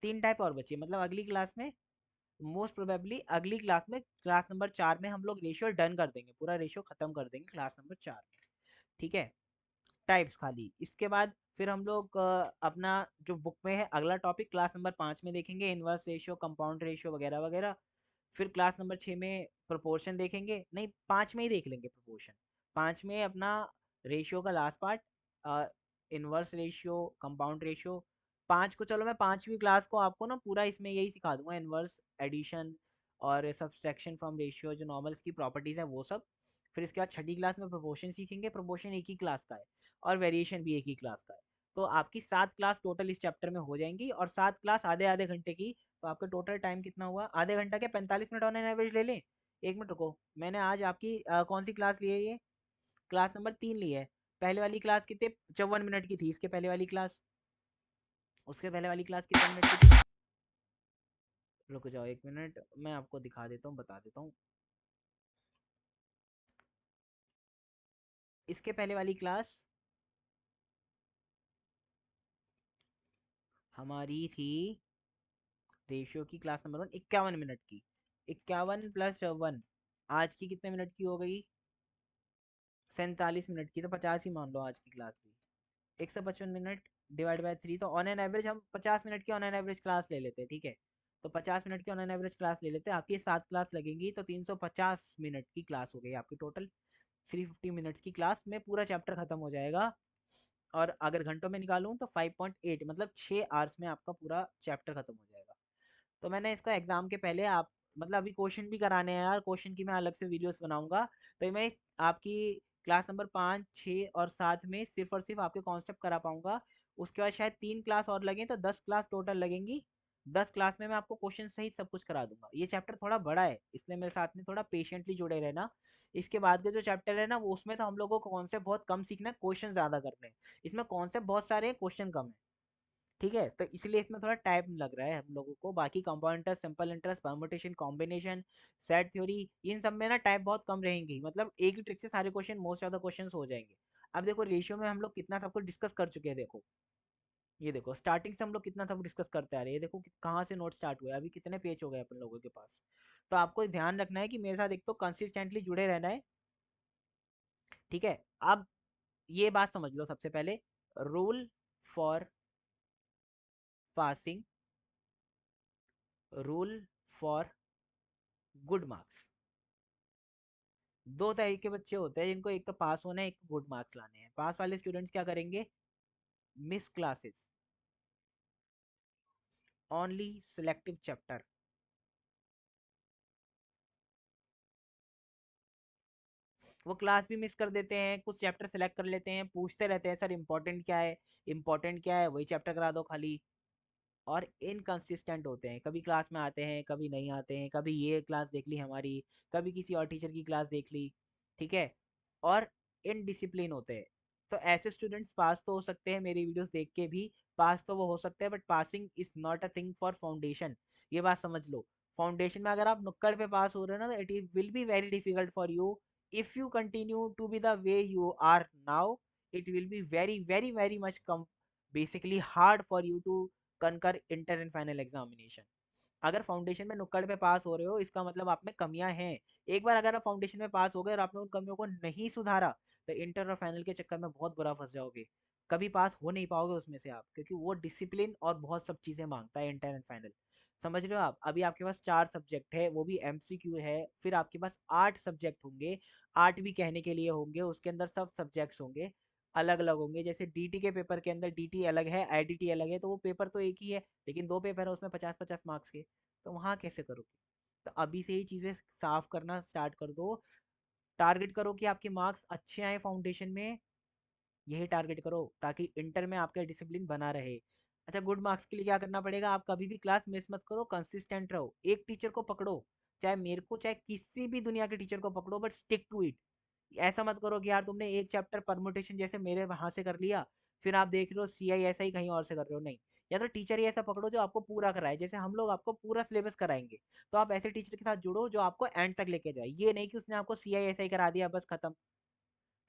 तीन टाइप और बची है, मतलब अगली क्लास में, मोस्ट प्रोबेबली अगली क्लास में, क्लास नंबर 4 में हम लोग रेशियो डन कर देंगे, पूरा रेशियो खत्म कर देंगे क्लास नंबर 4 में। ठीक है, टाइप्स खाली। इसके बाद फिर हम लोग अपना जो बुक में है अगला टॉपिक क्लास नंबर 5 में देखेंगे, इनवर्स रेशियो, कंपाउंड रेशियो वगैरह वगैरह। फिर क्लास नंबर 6 में प्रोपोर्शन देखेंगे, नहीं 5 में ही देख लेंगे प्रोपोर्शन। 5 में अपना रेशियो का last part, inverse ratio, compound ratio. 5 को चलो मैं 5वीं क्लास को आपको ना पूरा इसमें यही सिखा दूंगा, इनवर्स, एडिशन और सब्सट्रैक्शन फ्रॉम रेशियो, जो नॉर्मल्स की प्रॉपर्टीज है वो सब। फिर इसके बाद छठी क्लास में प्रोपोर्शन सीखेंगे, प्रोपोर्शन एक ही क्लास का है, और वेरिएशन भी एक ही क्लास का है। तो आपकी 7 क्लास टोटल इस चैप्टर में हो जाएंगी, और 7 क्लास आधे आधे घंटे की। तो आपका टोटल टाइम कितना हुआ, आधे घंटा क्या 45 मिनट ऑन एन एवरेज ले लें। एक मिनट रुको, मैंने आज आपकी कौन सी क्लास ली है, ये क्लास नंबर 3 ली है। पहले वाली क्लास कितने 54 मिनट की थी, इसके पहले वाली क्लास, उसके पहले वाली क्लास कितने मिनट की थी। रुक जाओ एक मिनट, मैं आपको दिखा देता हूँ, बता देता हूँ। इसके पहले वाली क्लास हमारी थी रेशियो की, क्लास नंबर 1 51 मिनट की। 51 प्लस 1, आज की कितने मिनट की हो गई, 47 मिनट की। तो 50 ही मान लो आज की क्लास की। 155 मिनट डिवाइड बाय 3, तो ऑन एन एवरेज हम 50 मिनट की ऑन एन एवरेज क्लास ले लेते हैं, ठीक है। तो 50 मिनट की ऑन एन एवरेज क्लास ले लेते हैं, आपकी 7 क्लास लगेंगी, तो 350 मिनट की क्लास हो गई आपकी टोटल। 350 मिनट्स की क्लास में पूरा चैप्टर खत्म हो जाएगा। और अगर घंटों में निकालूं तो 5.8, मतलब 6 आवर्स में आपका पूरा चैप्टर खत्म हो जाएगा। तो मैंने इसका एग्जाम के पहले आप, मतलब अभी क्वेश्चन भी कराने हैं यार, क्वेश्चन की मैं अलग से वीडियोस बनाऊंगा। तो मैं आपकी क्लास नंबर 5, 6 और 7 में सिर्फ और सिर्फ आपके कॉन्सेप्ट करा पाऊंगा। उसके बाद शायद 3 क्लास और लगें, तो 10 क्लास टोटल लगेंगी। 10 क्लास में मैं आपको क्वेश्चन सहित सब कुछ करा दूंगा। ये चैप्टर थोड़ा बड़ा है, इसलिए मेरे साथ में थोड़ा पेशेंटली जुड़े रहना। इसके बाद के जो चैप्टर है ना, वो उसमें तो हम लोगों को कॉन्सेप्ट बहुत कम सीखना है, क्वेश्चन ज्यादा करने हैं। इसमें कॉन्सेप्ट बहुत सारे हैं, क्वेश्चन कम है। ठीक है, तो इसलिए इसमें थोड़ा टाइम लग रहा है हम लोगों को। बाकी compound interest, simple interest, permutation, combination, set theory, इन सब में ना टाइप बहुत कम रहेंगी, मतलब एक ही ट्रिक से सारे question, most of the question हो जाएंगे। अब देखो रेशियो में हम लोग कितना सब कुछ डिस्कस कर चुके हैं, देखो ये देखो स्टार्टिंग से हम लोग कितना सब डिस्कस करते आ रहे हैं, ये देखो कहाँ से नोट स्टार्ट हुआ है, अभी कितने पेज हो गए अपन लोगों के पास। तो आपको ध्यान रखना है कि मेरे साथ एक तो कंसिस्टेंटली जुड़े रहना है। ठीक है, अब ये बात समझ लो सबसे पहले, rule for passing, rule for good marks. दो तरह के बच्चे होते हैं जिनको, एक तो पास होना है, एक गुड मार्क्स लाने हैं। पास वाले स्टूडेंट्स क्या करेंगे, miss classes, only selective chapter. वो क्लास भी मिस कर देते हैं, कुछ चैप्टर सेलेक्ट कर लेते हैं, पूछते रहते हैं सर इंपॉर्टेंट क्या है, इंपॉर्टेंट क्या है, वही चैप्टर करा दो खाली। और इनकंसिस्टेंट होते हैं, कभी क्लास में आते हैं कभी नहीं आते हैं, कभी ये क्लास देख ली हमारी, कभी किसी और टीचर की क्लास देख ली। ठीक है, और इनडिसिप्लिन होते हैं। तो ऐसे स्टूडेंट्स पास तो हो सकते हैं, मेरी वीडियोस देख के भी पास तो वो हो सकते हैं, but passing is not a thing for foundation. ये बात समझ लो। फाउंडेशन में अगर आप नुक्कड़ पे पास हो रहे हो ना, तो it will be very difficult for you. If you continue to be the way you are now, it will be very very very much come, basically hard for you to conquer inter and final examination. अगर foundation में नुक्कड़ पे पास हो रहे हो, इसका मतलब आप में कमियां हैं। एक बार अगर आप फाउंडेशन में पास हो गए और आपने उन कमियों को नहीं सुधारा, तो इंटर और फाइनल के चक्कर में बहुत बुरा फंस जाओगे। कभी पास हो नहीं पाओगे उसमें से आप, क्योंकि वो डिसिप्लिन और बहुत सब चीजें मांगता है इंटर एंड फाइनल। समझ रहे हो आप, अभी आपके पास 4 सब्जेक्ट है, वो भी एमसीक्यू है। फिर आपके पास 8 सब्जेक्ट होंगे, 8 भी कहने के लिए होंगे, उसके अंदर सब सब्जेक्ट्स होंगे, अलग अलग होंगे। जैसे डीटी के पेपर के अंदर डीटी अलग है, आईडीटी अलग है, तो वो पेपर तो एक ही है, लेकिन दो पेपर है उसमें 50-50 मार्क्स के। तो वहाँ कैसे करोगे। तो अभी से ही चीज़ें साफ करना स्टार्ट कर दो। टारगेट करो कि आपके मार्क्स अच्छे आए फाउंडेशन में, यही टारगेट करो, ताकि इंटर में आपका डिसिप्लिन बना रहे। अच्छा, गुड मार्क्स के लिए क्या करना पड़ेगा, आप कभी भी क्लास मिस मत करो, कंसिस्टेंट रहो, एक टीचर को पकड़ो, चाहे मेरे को चाहे किसी भी दुनिया के टीचर को पकड़ो, बट स्टिक टू इट। ऐसा मत करो कि यार तुमने एक चैप्टर परमुटेशन जैसे मेरे वहां से कर लिया, फिर आप देख रहे हो सी आई ऐसा ही कहीं और से कर रहे हो, नहीं। या तो टीचर ही ऐसा पकड़ो जो आपको पूरा कराए, जैसे हम लोग आपको पूरा सिलेबस कराएंगे, तो आप ऐसे टीचर के साथ जुड़ो जो आपको एंड तक लेके जाए। ये नहीं कि उसने आपको CISI करा दिया बस खत्म,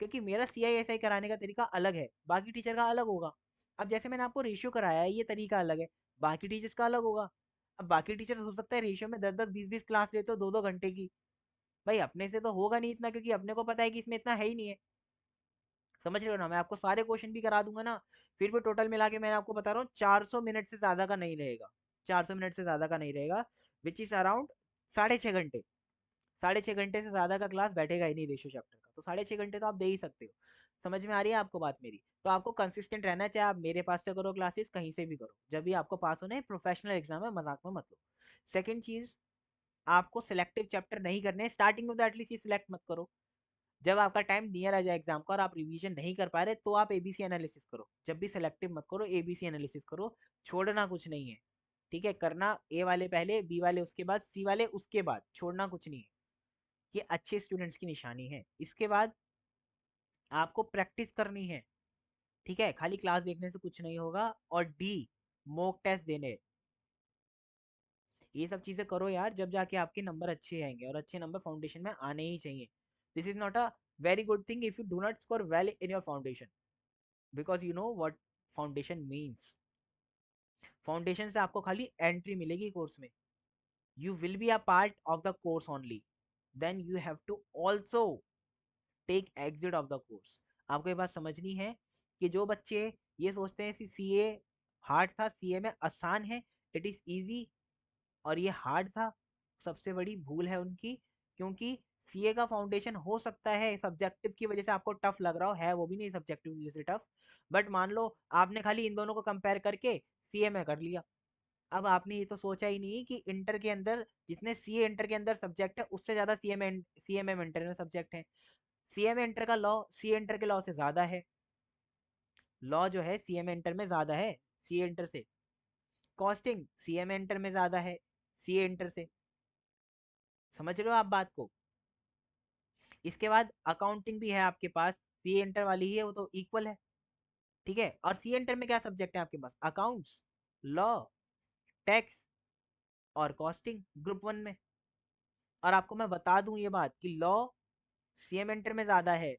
क्योंकि मेरा CISI कराने का तरीका अलग है, बाकी टीचर का अलग होगा। अब जैसे मैंने आपको रेशियो कराया है, ये तरीका अलग है, बाकी टीचर्स का अलग होगा। अब बाकी टीचर हो सकता है रेशियो में 10-10 20-20 क्लास लेते हो 2-2 घंटे की, भाई अपने से तो होगा नहीं इतना, क्योंकि अपने को पता है कि इसमें इतना है ही नहीं है। समझ रहे हो ना, मैं आपको सारे क्वेश्चन भी करा दूंगा ना, फिर भी टोटल मिला के मैं आपको बता रहा हूँ 400 मिनट से ज्यादा का नहीं रहेगा, 400 मिनट से ज्यादा का नहीं रहेगा, विच इज अराउंड 6.5 घंटे। 6.5 घंटे से ज्यादा का क्लास बैठेगा ही नहीं रेशियो चैप्टर का, तो 6.5 घंटे तो आप दे ही सकते हो। समझ में आ रही है आपको बात मेरी? तो आपको कंसिस्टेंट रहना है, चाहे आप मेरे पास से करो क्लासेस, कहीं से भी करो, जब भी आपको पास होना है, प्रोफेशनल एग्जाम है, मजाक में मत लो। सेकंड चीज, आपको सिलेक्टिव चैप्टर नहीं करने, स्टार्टिंग में तो एटलीस्ट ये सिलेक्ट मत करो। जब आपका टाइम नियर आ जाए एग्जाम का और आप रिवीजन नहीं कर पा रहे, तो आप ABC एनालिसिस करो, जब भी सिलेक्टिव मत करो, ABC एनालिसिस करो। छोड़ना कुछ नहीं है, ठीक है? करना A वाले पहले, B वाले उसके बाद, C वाले उसके बाद, छोड़ना कुछ नहीं है। ये अच्छे स्टूडेंट्स की निशानी है। इसके बाद आपको प्रैक्टिस करनी है, ठीक है? खाली क्लास देखने से कुछ नहीं होगा। और D, मॉक टेस्ट देने, ये सब चीजें करो यार, जब जाके आपके नंबर अच्छे आएंगे, और अच्छे नंबर फाउंडेशन में आने ही चाहिए। This is not a very good thing if you do not score well in your foundation, because you know what foundation means. Foundation से आपको खाली एंट्री मिलेगी कोर्स में, you will be a part of the course only, then you have to also take exit of the course. आपको ये बात समझनी है कि जो बच्चे ये सोचते हैं कि CA हार्ड था, CA में आसान है, इट इज इजी, और ये हार्ड था, सबसे बड़ी भूल है उनकी। क्योंकि CA का फाउंडेशन हो सकता है सब्जेक्टिव की वजह से आपको टफ लग रहा हो, है वो भी नहीं सब्जेक्टिव की वजह से टफ, बट मान लो आपने खाली इन दोनों को कंपेयर करके CA में कर लिया। अब आपने ये तो सोचा ही नहीं कि इंटर के अंदर जितने CA इंटर के अंदर सब्जेक्ट है, उससे ज्यादा CMM इंटर में सब्जेक्ट है। CMA इंटर का लॉ CA इंटर के लॉ से ज्यादा है, लॉ जो है CMA इंटर में ज्यादा है CA इंटर से। कॉस्टिंग CMA इंटर में ज्यादा है CA इंटर से। समझ रहे हो आप बात को? इसके बाद अकाउंटिंग भी है आपके पास, CA इंटर वाली ही है, वो तो इक्वल है, ठीक है? और CA इंटर में क्या सब्जेक्ट है आपके पास? अकाउंट्स, लॉ, टैक्स और कॉस्टिंग ग्रुप 1 में। और आपको मैं बता दूं ये बात कि लॉ CM इंटर में ज्यादा है,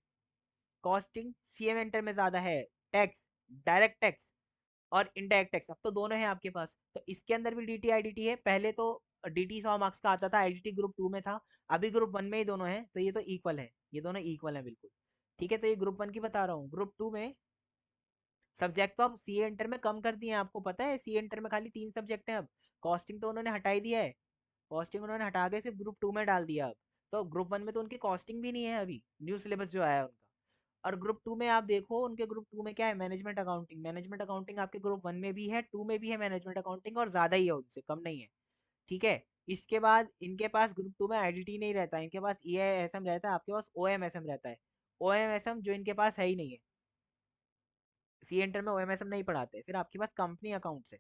कॉस्टिंग CM इंटर में ज्यादा है, टैक्स, डायरेक्ट टैक्स और इनडायरेक्ट टैक्स, अब तो दोनों हैं आपके पास। तो इसके अंदर भी DT IDT है, पहले तो DT 100 मार्क्स का आता था, IDT ग्रुप 2 में था, अभी ग्रुप 1 में ही दोनों हैं, तो ये तो इक्वल है, ये दोनों इक्वल है बिल्कुल, ठीक है? तो ये ग्रुप 1 की बता रहा हूँ। ग्रुप 2 में सब्जेक्ट तो अब CA इंटर में कम कर दिए हैं, आपको पता है CA इंटर में खाली 3 सब्जेक्ट हैं अब, कॉस्टिंग तो उन्होंने हटा ही दिया है, कॉस्टिंग उन्होंने हटा के सिर्फ ग्रुप 2 में डाल दिया अब। तो ग्रुप 1 में तो उनकी कॉस्टिंग भी नहीं है अभी, न्यू सिलेबस जो आया है उनका। और ग्रुप 2 में आप देखो, उनके ग्रुप 2 में क्या है? मैनेजमेंट अकाउंटिंग, मैनेजमेंट अकाउंटिंग आपके ग्रुप 1 में भी है, 2 में भी है मैनेजमेंट अकाउंटिंग, और ज्यादा ही है उनसे, कम नहीं है, ठीक है? इसके बाद इनके पास ग्रुप 2 में IDT नहीं रहता, इनके पास EISM रहता है, आपके पास OMSM रहता है। OMSM जो इनके पास है ही नहीं है, सी इंटर में OMSM नहीं पढ़ाते। फिर आपके पास कंपनी अकाउंट्स है,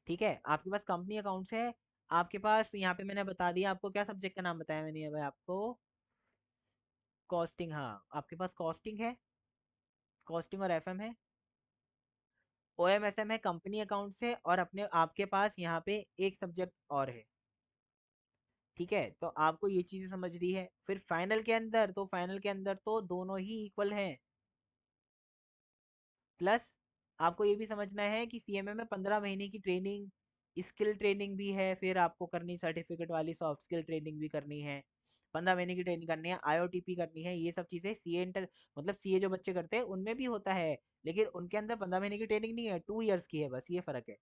ठीक है? आपके पास कंपनी अकाउंट्स है, आपके पास यहाँ पे मैंने बता दिया आपको, क्या सब्जेक्ट का नाम बताया मैंने अभी आपको? कॉस्टिंग, हाँ आपके पास कॉस्टिंग है, कॉस्टिंग और FM है। OMSM है, कंपनी अकाउंट्स है, और अपने आपके पास यहाँ पे एक सब्जेक्ट और है, ठीक है? तो आपको ये चीजें समझ रही है। फिर फाइनल के अंदर तो दोनों ही इक्वल हैं। प्लस आपको ये भी समझना है कि CMA में 15 महीने की ट्रेनिंग, स्किल ट्रेनिंग भी है, फिर आपको करनी सर्टिफिकेट वाली सॉफ्ट स्किल ट्रेनिंग भी करनी है, 15 महीने की ट्रेनिंग करनी है, IOTP करनी है, ये सब चीज़ें CA इंटर मतलब CA जो बच्चे करते हैं उनमें भी होता है, लेकिन उनके अंदर 15 महीने की ट्रेनिंग नहीं है, 2 ईयर्स की है, बस ये फर्क है।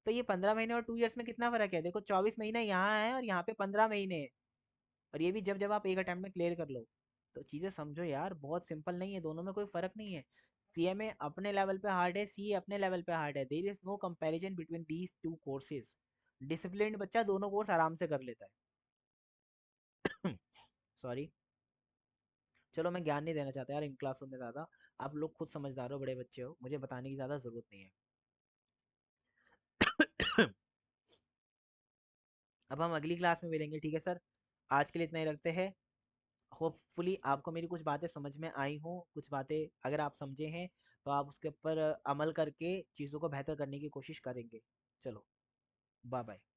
तो ये 15 महीने और 2 ईयर्स में कितना फर्क है? देखो 24 महीने यहाँ है और यहाँ पे 15 महीने है, और ये भी जब जब आप एक अटेम्प्ट में क्लियर कर लो। तो चीजें समझो यार, बहुत सिंपल नहीं है, दोनों में कोई फर्क नहीं है। CMA अपने लेवल पे हार्ड है, CA अपने लेवल पे हार्ड है, there is no comparison between these two courses. Disciplined बच्चा दोनों कोर्स आराम से कर लेता है। सॉरी, चलो मैं ज्ञान नहीं देना चाहता यार इन क्लासों में ज्यादा, आप लोग खुद समझदार हो, बड़े बच्चे हो, मुझे बताने की ज्यादा जरूरत नहीं है। अब हम अगली क्लास में मिलेंगे, ठीक है सर? आज के लिए इतना ही रखते हैं। होपफुली आपको मेरी कुछ बातें समझ में आई हों, कुछ बातें अगर आप समझे हैं, तो आप उसके ऊपर अमल करके चीज़ों को बेहतर करने की कोशिश करेंगे। चलो, बाय बाय।